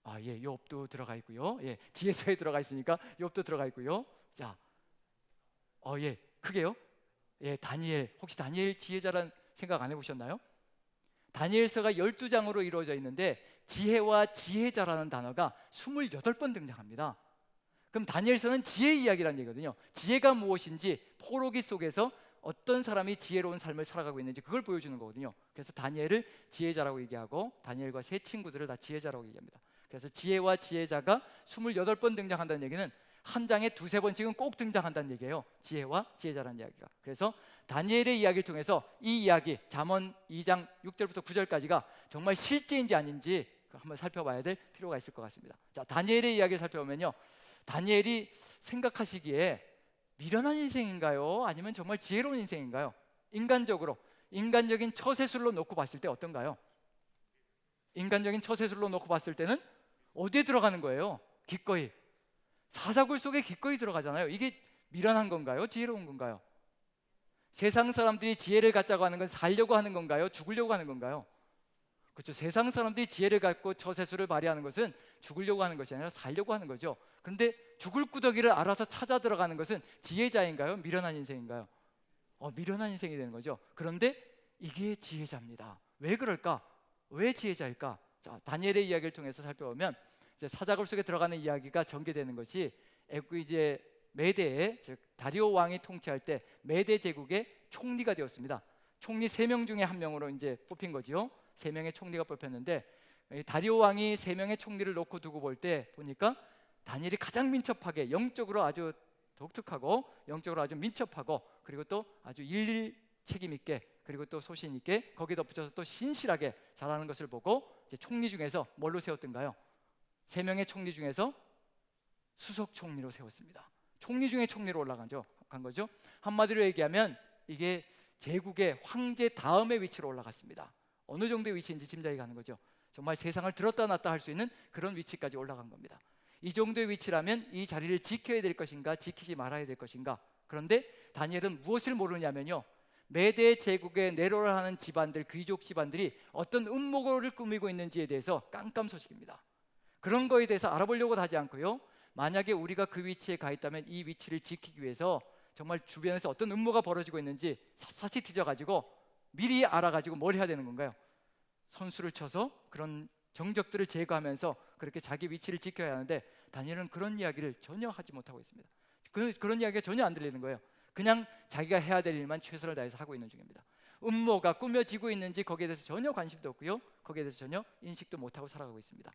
욥도 들어가 있고요. 지혜서에 들어가 있으니까 욥도 들어가 있고요. 자, 크게요. 다니엘, 혹시 다니엘 지혜자란 생각 안 해보셨나요? 다니엘서가 12장으로 이루어져 있는데 지혜와 지혜자라는 단어가 28번 등장합니다. 그럼 다니엘서는 지혜 이야기라는 얘기거든요. 지혜가 무엇인지, 포로기 속에서 어떤 사람이 지혜로운 삶을 살아가고 있는지 그걸 보여주는 거거든요. 그래서 다니엘을 지혜자라고 얘기하고 다니엘과 세 친구들을 다 지혜자라고 얘기합니다. 그래서 지혜와 지혜자가 28번 등장한다는 얘기는 한 장에 두세 번씩은 꼭 등장한다는 얘기예요. 지혜와 지혜자라는 이야기가. 그래서 다니엘의 이야기를 통해서 이 이야기, 잠언 2장 6절부터 9절까지가 정말 실제인지 아닌지 한번 살펴봐야 될 필요가 있을 것 같습니다. 자, 다니엘의 이야기를 살펴보면요, 다니엘이 생각하시기에 미련한 인생인가요? 아니면 정말 지혜로운 인생인가요? 인간적인 처세술로 놓고 봤을 때 어떤가요? 인간적인 처세술로 놓고 봤을 때는 어디에 들어가는 거예요? 기꺼이 사사굴 속에 기꺼이 들어가잖아요. 이게 미련한 건가요? 지혜로운 건가요? 세상 사람들이 지혜를 갖자고 하는 건 살려고 하는 건가요? 죽으려고 하는 건가요? 그렇죠. 세상 사람들이 지혜를 갖고 처세술을 발휘하는 것은 죽으려고 하는 것이 아니라 살려고 하는 거죠. 그런데 죽을 구더기를 알아서 찾아 들어가는 것은 지혜자인가요? 미련한 인생인가요? 미련한 인생이 되는 거죠. 그런데 이게 지혜자입니다. 왜 그럴까? 왜 지혜자일까? 자, 다니엘의 이야기를 통해서 살펴보면 이제 사자굴 속에 들어가는 이야기가 전개되는 것이 이제 메대의, 즉 다리오 왕이 통치할 때 메대 제국의 총리가 되었습니다. 총리 3명 중에 1명으로 이제 뽑힌 거지요. 3명의 총리가 뽑혔는데 다리오 왕이 3명의 총리를 놓고 두고 볼 때 보니까 다니엘이 가장 민첩하게, 영적으로 아주 독특하고 영적으로 아주 민첩하고, 그리고 또 아주 일일 책임 있게, 그리고 또 소신 있게, 거기에 덧붙여서 또 신실하게 잘하는 것을 보고 이제 총리 중에서 뭘로 세웠던가요? 3명의 총리 중에서 수석 총리로 세웠습니다. 총리 중에 총리로 올라간 거죠. 한마디로 얘기하면 이게 제국의 황제 다음의 위치로 올라갔습니다. 어느 정도의 위치인지 짐작이 가는 거죠. 정말 세상을 들었다 놨다 할 수 있는 그런 위치까지 올라간 겁니다. 이 정도의 위치라면 이 자리를 지켜야 될 것인가, 지키지 말아야 될 것인가. 그런데 다니엘은 무엇을 모르냐면요, 메대 제국에 내로를 하는 집안들, 귀족 집안들이 어떤 음모를 꾸미고 있는지에 대해서 깜깜소식입니다. 그런 거에 대해서 알아보려고 하지 않고요, 만약에 우리가 그 위치에 가 있다면 이 위치를 지키기 위해서 정말 주변에서 어떤 음모가 벌어지고 있는지 샅샅이 뒤져가지고 미리 알아가지고 뭘 해야 되는 건가요? 선수를 쳐서 그런 정적들을 제거하면서 그렇게 자기 위치를 지켜야 하는데, 다니엘은 그런 이야기를 전혀 하지 못하고 있습니다. 그런 이야기가 전혀 안 들리는 거예요. 그냥 자기가 해야 될 일만 최선을 다해서 하고 있는 중입니다. 음모가 꾸며지고 있는지 거기에 대해서 전혀 관심도 없고요, 거기에 대해서 전혀 인식도 못하고 살아가고 있습니다.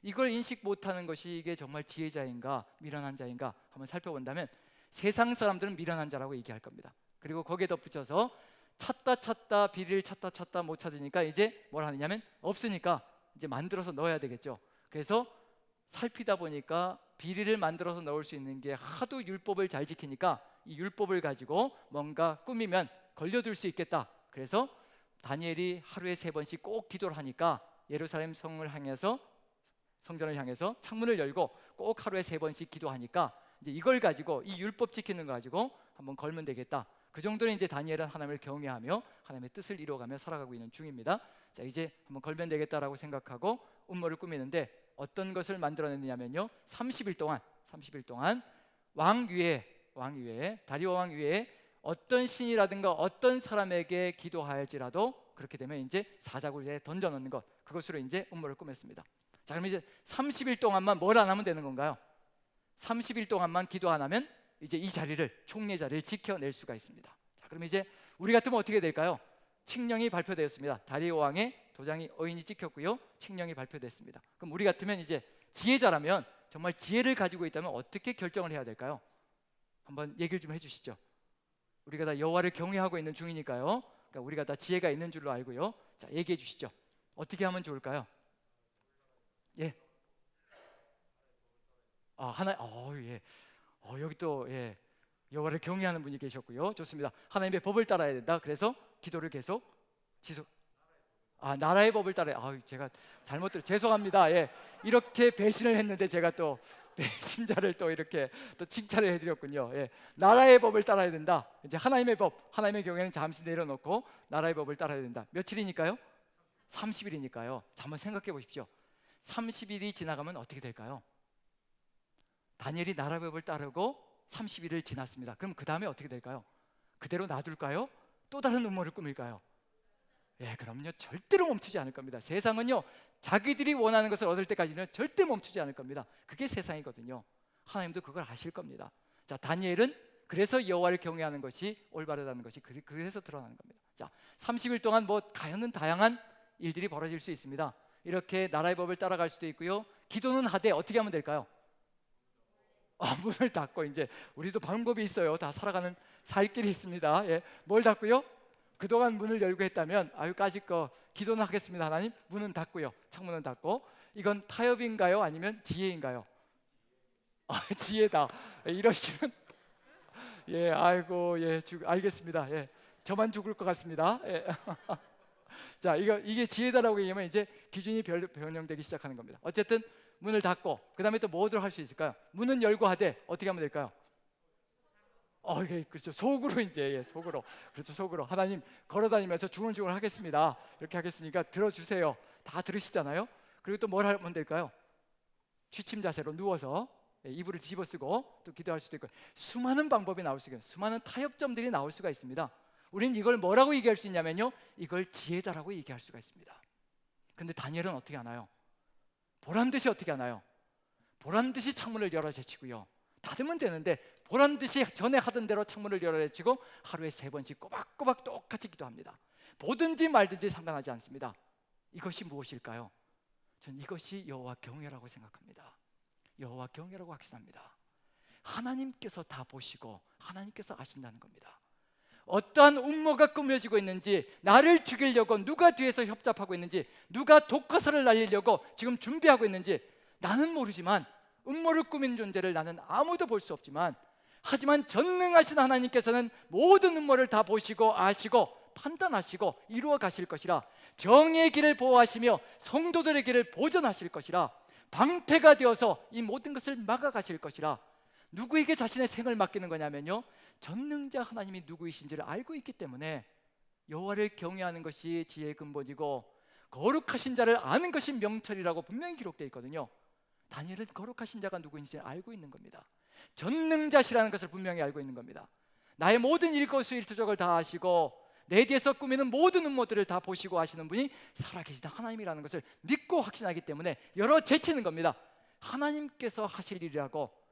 이걸 인식 못하는 것이 이게 정말 지혜자인가 미련한 자인가 한번 살펴본다면, 세상 사람들은 미련한 자라고 얘기할 겁니다. 그리고 거기에 덧붙여서 찾다 비리를 찾다 못 찾으니까 이제 뭘 하느냐면, 없으니까 이제 만들어서 넣어야 되겠죠. 그래서 살피다 보니까 비리를 만들어서 넣을 수 있는 게 하도 율법을 잘 지키니까 이 율법을 가지고 뭔가 꾸미면 걸려들 수 있겠다. 그래서 다니엘이 하루에 3번씩 꼭 기도를 하니까 예루살렘 성을 향해서 성전을 향해서 창문을 열고 꼭 하루에 3번씩 기도하니까 이제 이걸 가지고 이 율법 지키는 거 가지고 한번 걸면 되겠다. 그 정도는 이제 다니엘은 하나님을 경외하며 하나님의 뜻을 이루어가며 살아가고 있는 중입니다. 자, 이제 한번 걸면 되겠다라고 생각하고 음모를 꾸미는데 어떤 것을 만들어냈냐면요, 30일 동안 왕 위에 다리오 왕 위에 어떤 신이라든가 어떤 사람에게 기도하일지라도 그렇게 되면 이제 사자굴에 던져놓는 것, 그것으로 이제 음모를 꾸몄습니다. 자, 그럼 이제 30일 동안만 뭘 안 하면 되는 건가요? 30일 동안만 기도 안 하면 이제 이 자리를, 총리 자리를 지켜낼 수가 있습니다. 자, 그럼 이제 우리 같으면 어떻게 될까요? 칙령이 발표되었습니다. 다리오 왕의 도장이 어인이 찍혔고요, 칙령이 발표됐습니다. 그럼 우리 같으면 이제 지혜자라면, 정말 지혜를 가지고 있다면 어떻게 결정을 해야 될까요? 한번 얘기를 좀 해주시죠. 우리가 다 여호와를 경외하고 있는 중이니까요. 그러니까 우리가 다 지혜가 있는 줄로 알고요. 자, 얘기해 주시죠. 어떻게 하면 좋을까요? 예. 예. 여기 또 예. 여호와를 경외하는 분이 계셨고요. 좋습니다. 하나님의 법을 따라야 된다. 그래서 기도를 계속 지속. 나라의 법을 따라야. 제가 잘못 죄송합니다. 예. 이렇게 배신을 했는데 제가 또 배신자를 또 이렇게 또 칭찬을 해드렸군요. 예. 나라의 법을 따라야 된다. 이제 하나님의 법, 하나님의 경외는 잠시 내려놓고 나라의 법을 따라야 된다. 며칠이니까요? 30일이니까요. 자, 한번 생각해 보십시오. 30일이 지나가면 어떻게 될까요? 다니엘이 나라의 법을 따르고 30일을 지났습니다. 그럼 그 다음에 어떻게 될까요? 그대로 놔둘까요? 또 다른 음모를 꾸밀까요? 예, 그럼요. 절대로 멈추지 않을 겁니다. 세상은요, 자기들이 원하는 것을 얻을 때까지는 절대 멈추지 않을 겁니다. 그게 세상이거든요. 하나님도 그걸 아실 겁니다. 자, 다니엘은 그래서 여호와를 경외하는 것이 올바르다는 것이 그래서 드러나는 겁니다. 자, 30일 동안 가연은 다양한 일들이 벌어질 수 있습니다. 이렇게 나라의 법을 따라갈 수도 있고요. 기도는 하되 어떻게 하면 될까요? 문을 닫고, 이제 우리도 방법이 있어요. 다 살아가는 살 길이 있습니다. 예, 뭘 닫고요? 그동안 문을 열고 했다면 까짓 거 기도는 하겠습니다. 하나님, 문은 닫고요, 창문은 닫고. 이건 타협인가요? 아니면 지혜인가요? 지혜다. 이러시면 예, 알겠습니다. 예, 저만 죽을 것 같습니다. 예. 자, 이게 지혜다라고 얘기하면 이제 기준이 변형되기 시작하는 겁니다. 어쨌든 문을 닫고 그 다음에 또 뭐들 할 수 있을까요? 문은 열고 하되 어떻게 하면 될까요? 그렇죠. 속으로 이제 속으로. 그렇죠. 속으로. 하나님, 걸어다니면서 중얼중얼 하겠습니다. 이렇게 하겠으니까 들어주세요. 다 들으시잖아요. 그리고 또 뭘 하면 될까요? 취침 자세로 누워서 이불을 뒤집어 쓰고 또 기도할 수도 있고, 수많은 방법이 나올 수가 있어요. 수많은 타협점들이 나올 수가 있습니다. 우리는 이걸 뭐라고 얘기할 수 있냐면요, 이걸 지혜다라고 얘기할 수가 있습니다. 근데 다니엘은 어떻게 하나요? 보란듯이 어떻게 하나요? 보란듯이 창문을 열어 제치고요, 닫으면 되는데 보란듯이 전에 하던 대로 창문을 열어 제치고 하루에 3번씩 꼬박꼬박 똑같이 기도합니다. 보든지 말든지 상관하지 않습니다. 이것이 무엇일까요? 저는 이것이 여호와 경외라고 생각합니다. 여호와 경외라고 확신합니다. 하나님께서 다 보시고 하나님께서 아신다는 겁니다. 어떠한 음모가 꾸며지고 있는지, 나를 죽이려고 누가 뒤에서 협잡하고 있는지, 누가 독화살을 날리려고 지금 준비하고 있는지 나는 모르지만, 음모를 꾸민 존재를 나는 아무도 볼 수 없지만, 하지만 전능하신 하나님께서는 모든 음모를 다 보시고 아시고 판단하시고 이루어 가실 것이라, 정의의 길을 보호하시며 성도들의 길을 보전하실 것이라, 방패가 되어서 이 모든 것을 막아가실 것이라. 누구에게 자신의 생을 맡기는 거냐면요, 전능자 하나님이 누구이신지를 알고 있기 때문에 여호와를 경외하는 것이 지혜의 근본이고 거룩하신 자를 아는 것이 명철이라고 분명히 기록되어 있거든요. 다니엘은 거룩하신 자가 누구인지 알고 있는 겁니다. 전능자시라는 것을 분명히 알고 있는 겁니다. 나의 모든 일거수일투족을 다 아시고 내 뒤에서 꾸미는 모든 음모들을 다 보시고 아시는 분이 살아계신 하나님이라는 것을 믿고 확신하기 때문에 열어 제치는 겁니다. 하나님께서 하실 일이라고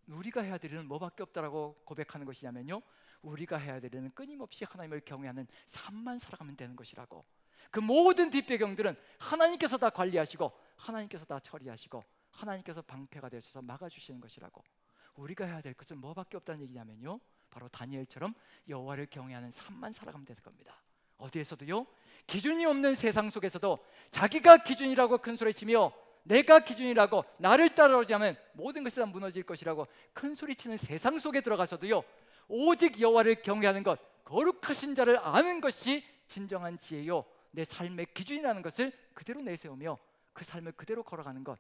우리가 해야 될 일은 뭐밖에 없다라고 고백하는 것이냐면요, 우리가 해야 될 일은 끊임없이 하나님을 경외하는 삶만 살아가면 되는 것이라고. 그 모든 뒷배경들은 하나님께서 다 관리하시고 하나님께서 다 처리하시고 하나님께서 방패가 되셔서 막아주시는 것이라고. 우리가 해야 될 것은 뭐밖에 없다는 얘기냐면요, 바로 다니엘처럼 여호와를 경외하는 삶만 살아가면 되는 겁니다. 어디에서도요, 기준이 없는 세상 속에서도 자기가 기준이라고 큰 소리치며 내가 기준이라고 나를 따라오지 않으면 모든 것이 다 무너질 것이라고 큰 소리치는 세상 속에 들어가서도요, 오직 여호와를 경외하는 것, 거룩하신 자를 아는 것이 진정한 지혜요, 내 삶의 기준이라는 것을 그대로 내세우며 그 삶을 그대로 걸어가는 것,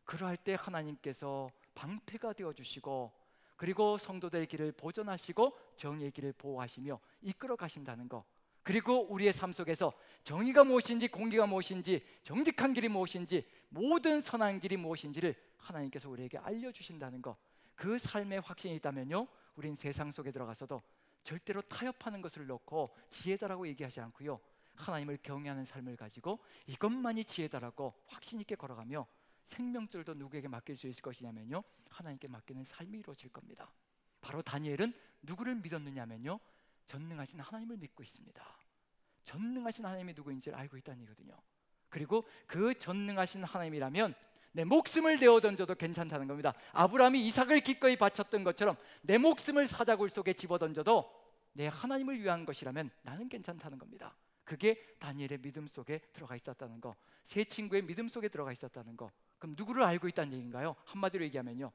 그러할 때 하나님께서 방패가 되어주시고, 그리고 성도들의 길을 보존하시고 정의의 길을 보호하시며 이끌어 가신다는 것, 그리고 우리의 삶 속에서 정의가 무엇인지, 공의가 무엇인지, 정직한 길이 무엇인지, 모든 선한 길이 무엇인지를 하나님께서 우리에게 알려주신다는 것, 그 삶의 확신이 있다면요, 우린 세상 속에 들어가서도 절대로 타협하는 것을 놓고 지혜다라고 얘기하지 않고요, 하나님을 경외하는 삶을 가지고 이것만이 지혜다라고 확신 있게 걸어가며 생명줄도 누구에게 맡길 수 있을 것이냐면요, 하나님께 맡기는 삶이 이루어질 겁니다. 바로 다니엘은 누구를 믿었느냐면요, 전능하신 하나님을 믿고 있습니다. 전능하신 하나님이 누구인지를 알고 있다는 얘기거든요. 그리고 그 전능하신 하나님이라면 내 목숨을 내어 던져도 괜찮다는 겁니다. 아브라함이 이삭을 기꺼이 바쳤던 것처럼 내 목숨을 사자굴 속에 집어 던져도 내 하나님을 위한 것이라면 나는 괜찮다는 겁니다. 그게 다니엘의 믿음 속에 들어가 있었다는 거, 세 친구의 믿음 속에 들어가 있었다는 거. 그럼 누구를 알고 있다는 얘기인가요? 한마디로 얘기하면요,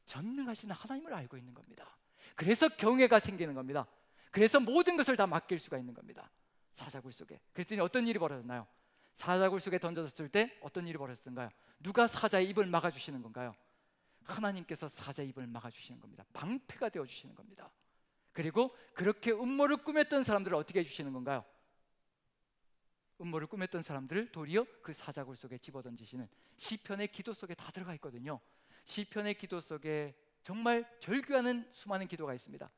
전능하신 하나님을 알고 있는 겁니다. 그래서 경외가 생기는 겁니다. 그래서 모든 것을 다 맡길 수가 있는 겁니다. 사자굴 속에. 그랬더니 어떤 일이 벌어졌나요? 사자굴 속에 던져졌을 때 어떤 일이 벌어졌던가요? 누가 사자의 입을 막아주시는 건가요? 하나님께서 사자의 입을 막아주시는 겁니다. 방패가 되어주시는 겁니다. 그리고 그렇게 음모를 꾸몄던 사람들을 어떻게 해주시는 건가요? 음모를 꾸몄던 사람들을 도리어 그 사자굴 속에 집어던지시는, 시편의 기도 속에 다 들어가 있거든요. 시편의 기도 속에 정말 절규하는 수많은 기도가 있습니다.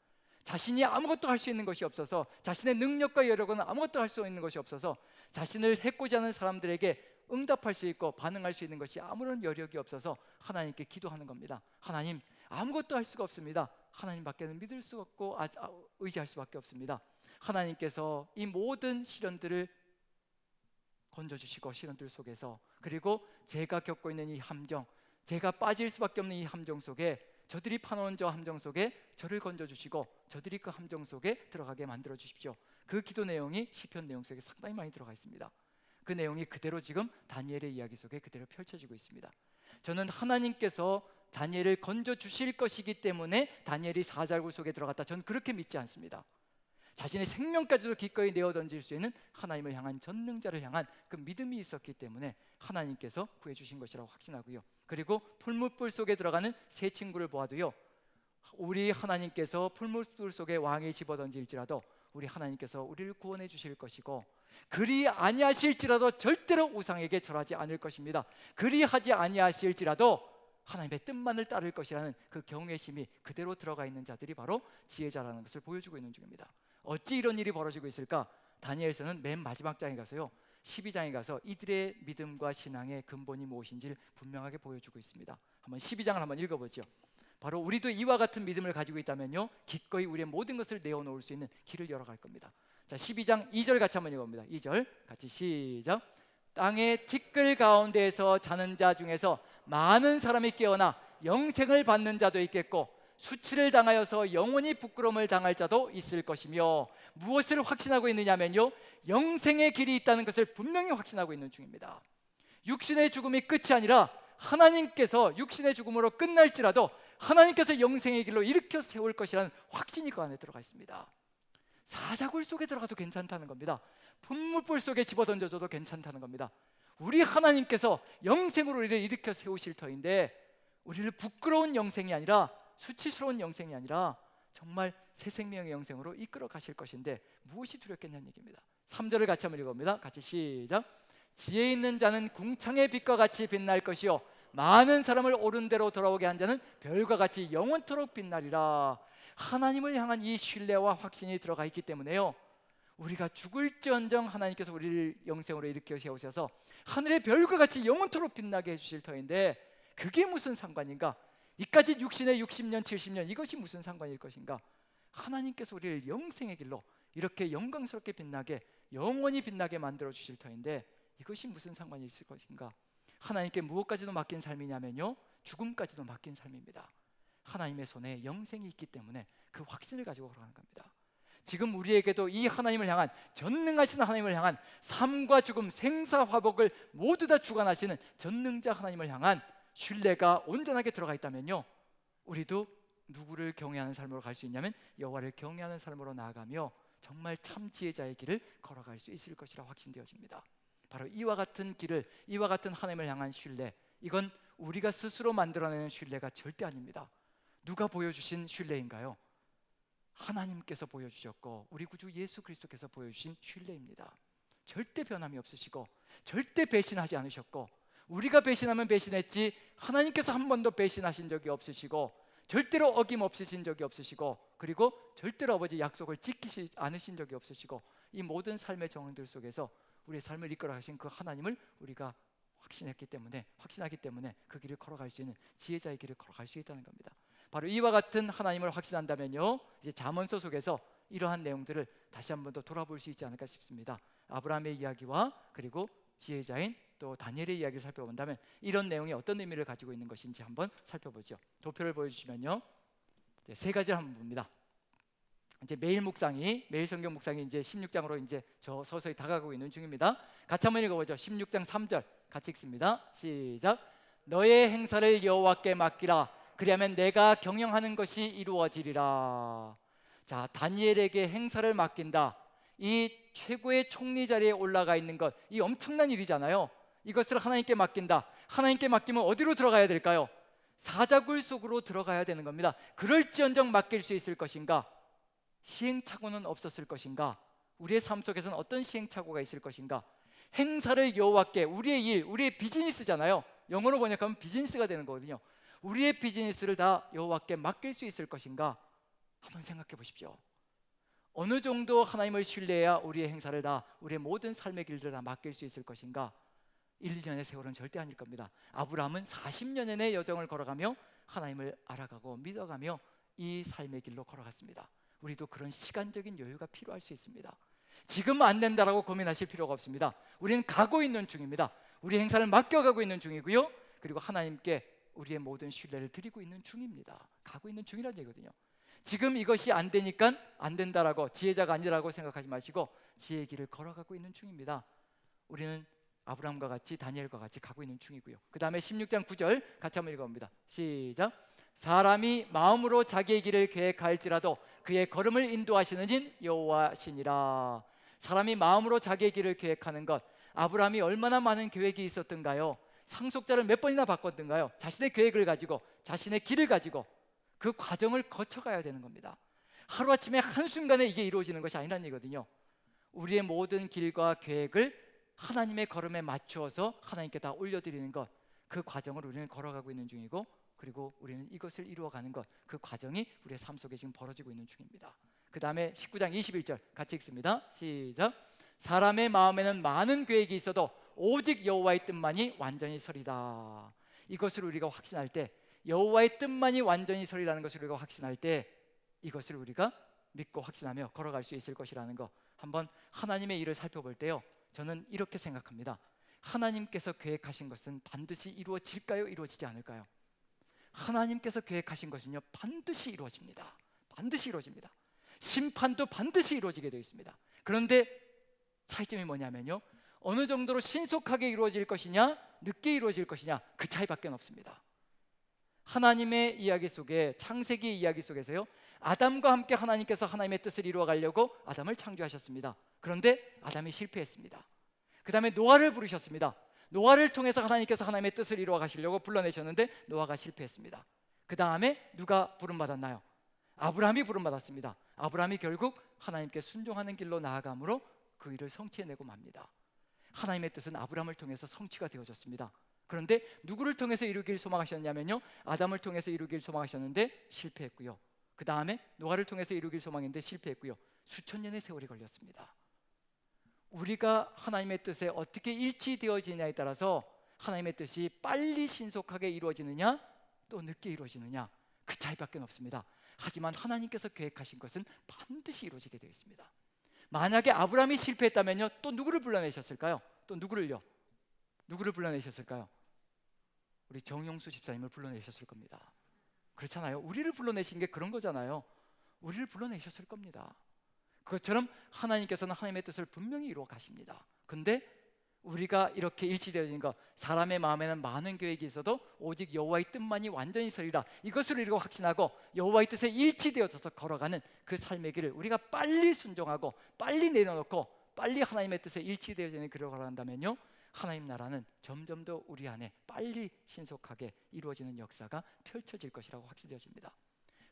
자신이 아무것도 할 수 있는 것이 없어서, 자신의 능력과 여력은 아무것도 할 수 있는 것이 없어서 자신을 해코지 하는 사람들에게 응답할 수 있고 반응할 수 있는 것이 아무런 여력이 없어서 하나님께 기도하는 겁니다. 하나님, 아무것도 할 수가 없습니다. 하나님밖에는 믿을 수 없고 의지할 수밖에 없습니다. 하나님께서 이 모든 시련들을 건져주시고, 시련들 속에서, 그리고 제가 겪고 있는 이 함정, 제가 빠질 수밖에 없는 이 함정 속에, 저들이 파놓은 저 함정 속에 저를 건져주시고 저들이 그 함정 속에 들어가게 만들어 주십시오. 그 기도 내용이 시편 내용 속에 상당히 많이 들어가 있습니다. 그 내용이 그대로 지금 다니엘의 이야기 속에 그대로 펼쳐지고 있습니다. 저는 하나님께서 다니엘을 건져주실 것이기 때문에 다니엘이 사자굴 속에 들어갔다, 저는 그렇게 믿지 않습니다. 자신의 생명까지도 기꺼이 내어 던질 수 있는 하나님을 향한, 전능자를 향한 그 믿음이 있었기 때문에 하나님께서 구해주신 것이라고 확신하고요. 그리고 풀무불 속에 들어가는 세 친구를 보아도요, 우리 하나님께서 풀무불 속에 왕이 집어던질지라도 우리 하나님께서 우리를 구원해 주실 것이고, 그리 아니하실지라도 절대로 우상에게 절하지 않을 것입니다. 그리하지 아니하실지라도 하나님의 뜻만을 따를 것이라는 그 경외심이 그대로 들어가 있는 자들이 바로 지혜자라는 것을 보여주고 있는 중입니다. 어찌 이런 일이 벌어지고 있을까? 다니엘서는 맨 마지막 장에 가서요, 12장에 가서 이들의 믿음과 신앙의 근본이 무엇인지를 분명하게 보여주고 있습니다. 한번 12장을 한번 읽어보죠. 바로 우리도 이와 같은 믿음을 가지고 있다면요, 기꺼이 우리의 모든 것을 내어놓을 수 있는 길을 열어갈 겁니다. 자, 12장 2절 같이 한번 읽어봅니다. 2절 같이 시작. 땅의 티끌 가운데에서 자는 자 중에서 많은 사람이 깨어나 영생을 받는 자도 있겠고, 수치를 당하여서 영원히 부끄러움을 당할 자도 있을 것이며, 무엇을 확신하고 있느냐면요, 영생의 길이 있다는 것을 분명히 확신하고 있는 중입니다. 육신의 죽음이 끝이 아니라 하나님께서 육신의 죽음으로 끝날지라도 하나님께서 영생의 길로 일으켜 세울 것이라는 확신이 그 안에 들어가 있습니다. 사자굴 속에 들어가도 괜찮다는 겁니다. 분무불 속에 집어던져줘도 괜찮다는 겁니다. 우리 하나님께서 영생으로 우리를 일으켜 세우실 터인데, 우리를 부끄러운 영생이 아니라, 수치스러운 영생이 아니라 정말 새 생명의 영생으로 이끌어 가실 것인데 무엇이 두렵겠냐는 얘기입니다. 3절을 같이 한번 읽어봅니다. 같이 시작. 지혜 있는 자는 궁창의 빛과 같이 빛날 것이요, 많은 사람을 옳은 대로 돌아오게 한 자는 별과 같이 영원토록 빛나리라. 하나님을 향한 이 신뢰와 확신이 들어가 있기 때문에요, 우리가 죽을지언정 하나님께서 우리를 영생으로 일으켜 세우셔서 하늘의 별과 같이 영원토록 빛나게 해주실 터인데, 그게 무슨 상관인가? 이까지 육신의 60년 70년 이것이 무슨 상관일 것인가? 하나님께서 우리를 영생의 길로 이렇게 영광스럽게 빛나게, 영원히 빛나게 만들어 주실 터인데 이것이 무슨 상관이 있을 것인가? 하나님께 무엇까지도 맡긴 삶이냐면요, 죽음까지도 맡긴 삶입니다. 하나님의 손에 영생이 있기 때문에 그 확신을 가지고 걸어가는 겁니다. 지금 우리에게도 이 하나님을 향한, 전능하신 하나님을 향한, 삶과 죽음, 생사화복을 모두 다 주관하시는 전능자 하나님을 향한 신뢰가 온전하게 들어가 있다면요, 우리도 누구를 경외하는 삶으로 갈 수 있냐면 여호와를 경외하는 삶으로 나아가며 정말 참 지혜자의 길을 걸어갈 수 있을 것이라 확신되어집니다. 바로 이와 같은 길을, 이와 같은 하나님을 향한 신뢰, 이건 우리가 스스로 만들어내는 신뢰가 절대 아닙니다. 누가 보여주신 신뢰인가요? 하나님께서 보여주셨고 우리 구주 예수 그리스도께서 보여주신 신뢰입니다. 절대 변함이 없으시고 절대 배신하지 않으셨고, 우리가 배신하면 배신했지 하나님께서 한 번도 배신하신 적이 없으시고 절대로 어김없으신 적이 없으시고, 그리고 절대로 아버지 약속을 지키지 않으신 적이 없으시고, 이 모든 삶의 정황들 속에서 우리의 삶을 이끌어 가신 그 하나님을 우리가 확신하기 때문에 그 길을 걸어갈 수 있는 지혜자의 길을 걸어갈 수 있다는 겁니다. 바로 이와 같은 하나님을 확신한다면요, 이제 잠언서 속에서 이러한 내용들을 다시 한 번 더 돌아볼 수 있지 않을까 싶습니다. 아브라함의 이야기와 그리고 지혜자인 또 다니엘의 이야기를 살펴본다면 이런 내용이 어떤 의미를 가지고 있는 것인지 한번 살펴보죠. 도표를 보여주시면요, 이제 세 가지를 한번 봅니다. 이제 매일 성경 묵상이 이제 16장으로 이제 저 서서히 다가가고 있는 중입니다. 같이 한번 읽어보죠. 16장 3절 같이 읽습니다. 시작. 너의 행사를 여호와께 맡기라. 그리하면 내가 경영하는 것이 이루어지리라. 자, 다니엘에게 행사를 맡긴다. 이 최고의 총리 자리에 올라가 있는 것, 이 엄청난 일이잖아요. 이것을 하나님께 맡긴다. 하나님께 맡기면 어디로 들어가야 될까요? 사자굴 속으로 들어가야 되는 겁니다. 그럴지언정 맡길 수 있을 것인가? 시행착오는 없었을 것인가? 우리의 삶 속에서는 어떤 시행착오가 있을 것인가? 행사를 여호와께, 우리의 일, 우리의 비즈니스잖아요. 영어로 번역하면 비즈니스가 되는 거거든요. 우리의 비즈니스를 다 여호와께 맡길 수 있을 것인가? 한번 생각해 보십시오. 어느 정도 하나님을 신뢰해야 우리의 행사를 다, 우리의 모든 삶의 길들을 다 맡길 수 있을 것인가? 1년의 세월은 절대 아닐 겁니다. 아브라함은 40년의 여정을 걸어가며 하나님을 알아가고 믿어가며 이 삶의 길로 걸어갔습니다. 우리도 그런 시간적인 여유가 필요할 수 있습니다. 지금 안 된다라고 고민하실 필요가 없습니다. 우리는 가고 있는 중입니다. 우리 행사를 맡겨가고 있는 중이고요, 그리고 하나님께 우리의 모든 신뢰를 드리고 있는 중입니다. 가고 있는 중이라는 얘기거든요. 지금 이것이 안 되니까 안 된다라고, 지혜자가 아니라고 생각하지 마시고 지혜의 길을 걸어가고 있는 중입니다. 우리는 아브라함과 같이, 다니엘과 같이 가고 있는 중이고요. 그 다음에 16장 9절 같이 한번 읽어봅니다. 시작. 사람이 마음으로 자기의 길을 계획할지라도 그의 걸음을 인도하시는 인 여호와시니라. 사람이 마음으로 자기의 길을 계획하는 것, 아브라함이 얼마나 많은 계획이 있었던가요? 상속자를 몇 번이나 바꿨던가요? 자신의 계획을 가지고, 자신의 길을 가지고 그 과정을 거쳐가야 되는 겁니다. 하루아침에 한순간에 이게 이루어지는 것이 아니라는 얘기거든요. 우리의 모든 길과 계획을 하나님의 걸음에 맞추어서 하나님께 다 올려드리는 것, 그 과정을 우리는 걸어가고 있는 중이고, 그리고 우리는 이것을 이루어가는 것, 그 과정이 우리의 삶 속에 지금 벌어지고 있는 중입니다. 그 다음에 19장 21절 같이 읽습니다. 시작. 사람의 마음에는 많은 계획이 있어도 오직 여호와의 뜻만이 완전히 서리다. 이것을 우리가 확신할 때, 여호와의 뜻만이 완전히 서리라는 것을 우리가 확신할 때, 이것을 우리가 믿고 확신하며 걸어갈 수 있을 것이라는 거, 한번 하나님의 일을 살펴볼 때요, 저는 이렇게 생각합니다. 하나님께서 계획하신 것은 반드시 이루어질까요? 이루어지지 않을까요? 하나님께서 계획하신 것은요, 반드시 이루어집니다. 반드시 이루어집니다. 심판도 반드시 이루어지게 되어 있습니다. 그런데 차이점이 뭐냐면요, 어느 정도로 신속하게 이루어질 것이냐, 늦게 이루어질 것이냐, 그 차이밖에 없습니다. 하나님의 이야기 속에, 창세기의 이야기 속에서요, 아담과 함께 하나님께서 하나님의 뜻을 이루어가려고 아담을 창조하셨습니다. 그런데 아담이 실패했습니다. 그 다음에 노아를 부르셨습니다. 노아를 통해서 하나님께서 하나님의 뜻을 이루어 가시려고 불러내셨는데 노아가 실패했습니다. 그 다음에 누가 부름받았나요? 아브라함이 부름받았습니다. 아브라함이 결국 하나님께 순종하는 길로 나아감으로 그 일을 성취해내고 맙니다. 하나님의 뜻은 아브라함을 통해서 성취가 되어졌습니다. 그런데 누구를 통해서 이루길 소망하셨냐면요, 아담을 통해서 이루길 소망하셨는데 실패했고요, 그 다음에 노아를 통해서 이루길 소망했는데 실패했고요, 수천 년의 세월이 걸렸습니다. 우리가 하나님의 뜻에 어떻게 일치되어지냐에 따라서 하나님의 뜻이 빨리 신속하게 이루어지느냐 또 늦게 이루어지느냐, 그 차이밖에 없습니다. 하지만 하나님께서 계획하신 것은 반드시 이루어지게 되어 있습니다. 만약에 아브라함이 실패했다면요, 또 누구를 불러내셨을까요? 또 누구를 불러내셨을까요? 우리 정용수 집사님을 불러내셨을 겁니다. 그렇잖아요. 우리를 불러내신 게 그런 거잖아요. 우리를 불러내셨을 겁니다. 그것처럼 하나님께서는 하나님의 뜻을 분명히 이루어 가십니다. 근데 우리가 이렇게 일치되어진 것, 사람의 마음에는 많은 계획이 있어도 오직 여호와의 뜻만이 완전히 서리라, 이것을 우리가 확신하고 여호와의 뜻에 일치되어서 걸어가는 그 삶의 길을 우리가 빨리 순종하고 빨리 내려놓고 빨리 하나님의 뜻에 일치되어지는 길을 걸어간다면요, 하나님 나라는 점점 더 우리 안에 빨리 신속하게 이루어지는 역사가 펼쳐질 것이라고 확신되어집니다.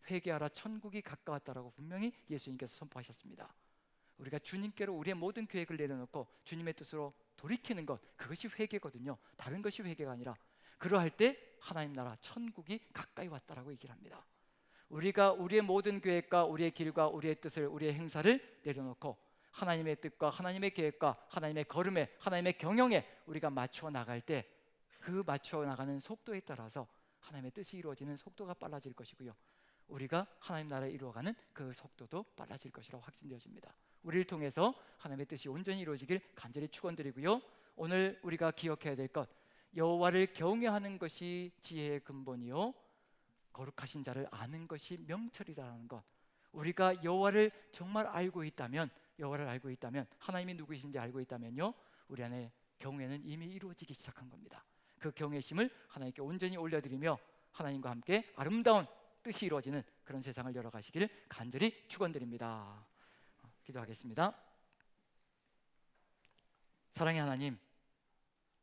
회개하라 천국이 가까웠다라고 분명히 예수님께서 선포하셨습니다. 우리가 주님께로 우리의 모든 계획을 내려놓고 주님의 뜻으로 돌이키는 것, 그것이 회개거든요. 다른 것이 회개가 아니라, 그러할 때 하나님 나라 천국이 가까이 왔다라고 얘기를 합니다. 우리가 우리의 모든 계획과 우리의 길과 우리의 뜻을, 우리의 행사를 내려놓고 하나님의 뜻과 하나님의 계획과 하나님의 걸음에, 하나님의 경영에 우리가 맞추어 나갈 때, 그 맞추어 나가는 속도에 따라서 하나님의 뜻이 이루어지는 속도가 빨라질 것이고요, 우리가 하나님 나라를 이루어가는 그 속도도 빨라질 것이라고 확신되어집니다. 우리를 통해서 하나님의 뜻이 온전히 이루어지길 간절히 축원드리고요, 오늘 우리가 기억해야 될 것, 여호와를 경외하는 것이 지혜의 근본이요 거룩하신 자를 아는 것이 명철이라는 것. 우리가 여호와를 정말 알고 있다면, 여호와를 알고 있다면, 하나님이 누구이신지 알고 있다면요, 우리 안에 경외는 이미 이루어지기 시작한 겁니다. 그 경외심을 하나님께 온전히 올려드리며 하나님과 함께 아름다운 뜻이 이루어지는 그런 세상을 열어가시기를 간절히 축원드립니다. 기도하겠습니다. 사랑의 하나님,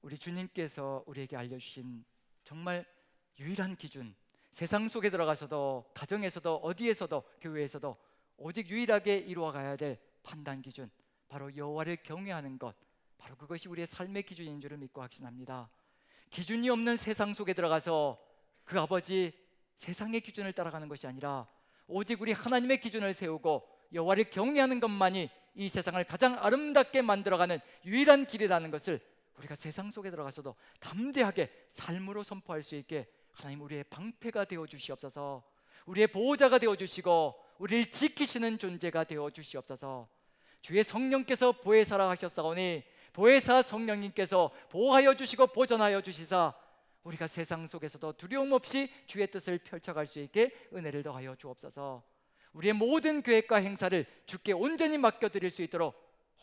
우리 주님께서 우리에게 알려주신 정말 유일한 기준, 세상 속에 들어가서도, 가정에서도, 어디에서도, 교회에서도 오직 유일하게 이루어가야 될 판단 기준, 바로 여호와를 경외하는 것, 바로 그것이 우리의 삶의 기준인 줄을 믿고 확신합니다. 기준이 없는 세상 속에 들어가서 그 아버지 세상의 기준을 따라가는 것이 아니라 오직 우리 하나님의 기준을 세우고 여호와를 경외하는 것만이 이 세상을 가장 아름답게 만들어가는 유일한 길이라는 것을 우리가 세상 속에 들어가서도 담대하게 삶으로 선포할 수 있게 하나님 우리의 방패가 되어 주시옵소서. 우리의 보호자가 되어 주시고 우리를 지키시는 존재가 되어 주시옵소서. 주의 성령께서 보혜사라 하셨사오니 보혜사 성령님께서 보호하여 주시고 보존하여 주시사 우리가 세상 속에서도 두려움 없이 주의 뜻을 펼쳐갈 수 있게 은혜를 더하여 주옵소서. 우리의 모든 계획과 행사를 주께 온전히 맡겨드릴 수 있도록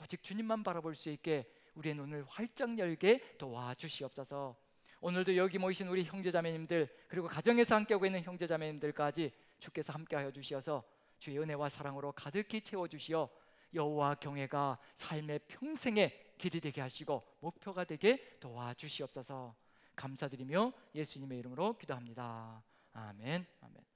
오직 주님만 바라볼 수 있게 우리의 눈을 활짝 열게 도와주시옵소서. 오늘도 여기 모이신 우리 형제자매님들, 그리고 가정에서 함께하고 있는 형제자매님들까지 주께서 함께하여 주시어서 주의 은혜와 사랑으로 가득히 채워주시어 여호와 경외가 삶의 평생의 길이 되게 하시고 목표가 되게 도와주시옵소서. 감사드리며 예수님의 이름으로 기도합니다. 아멘. 아멘.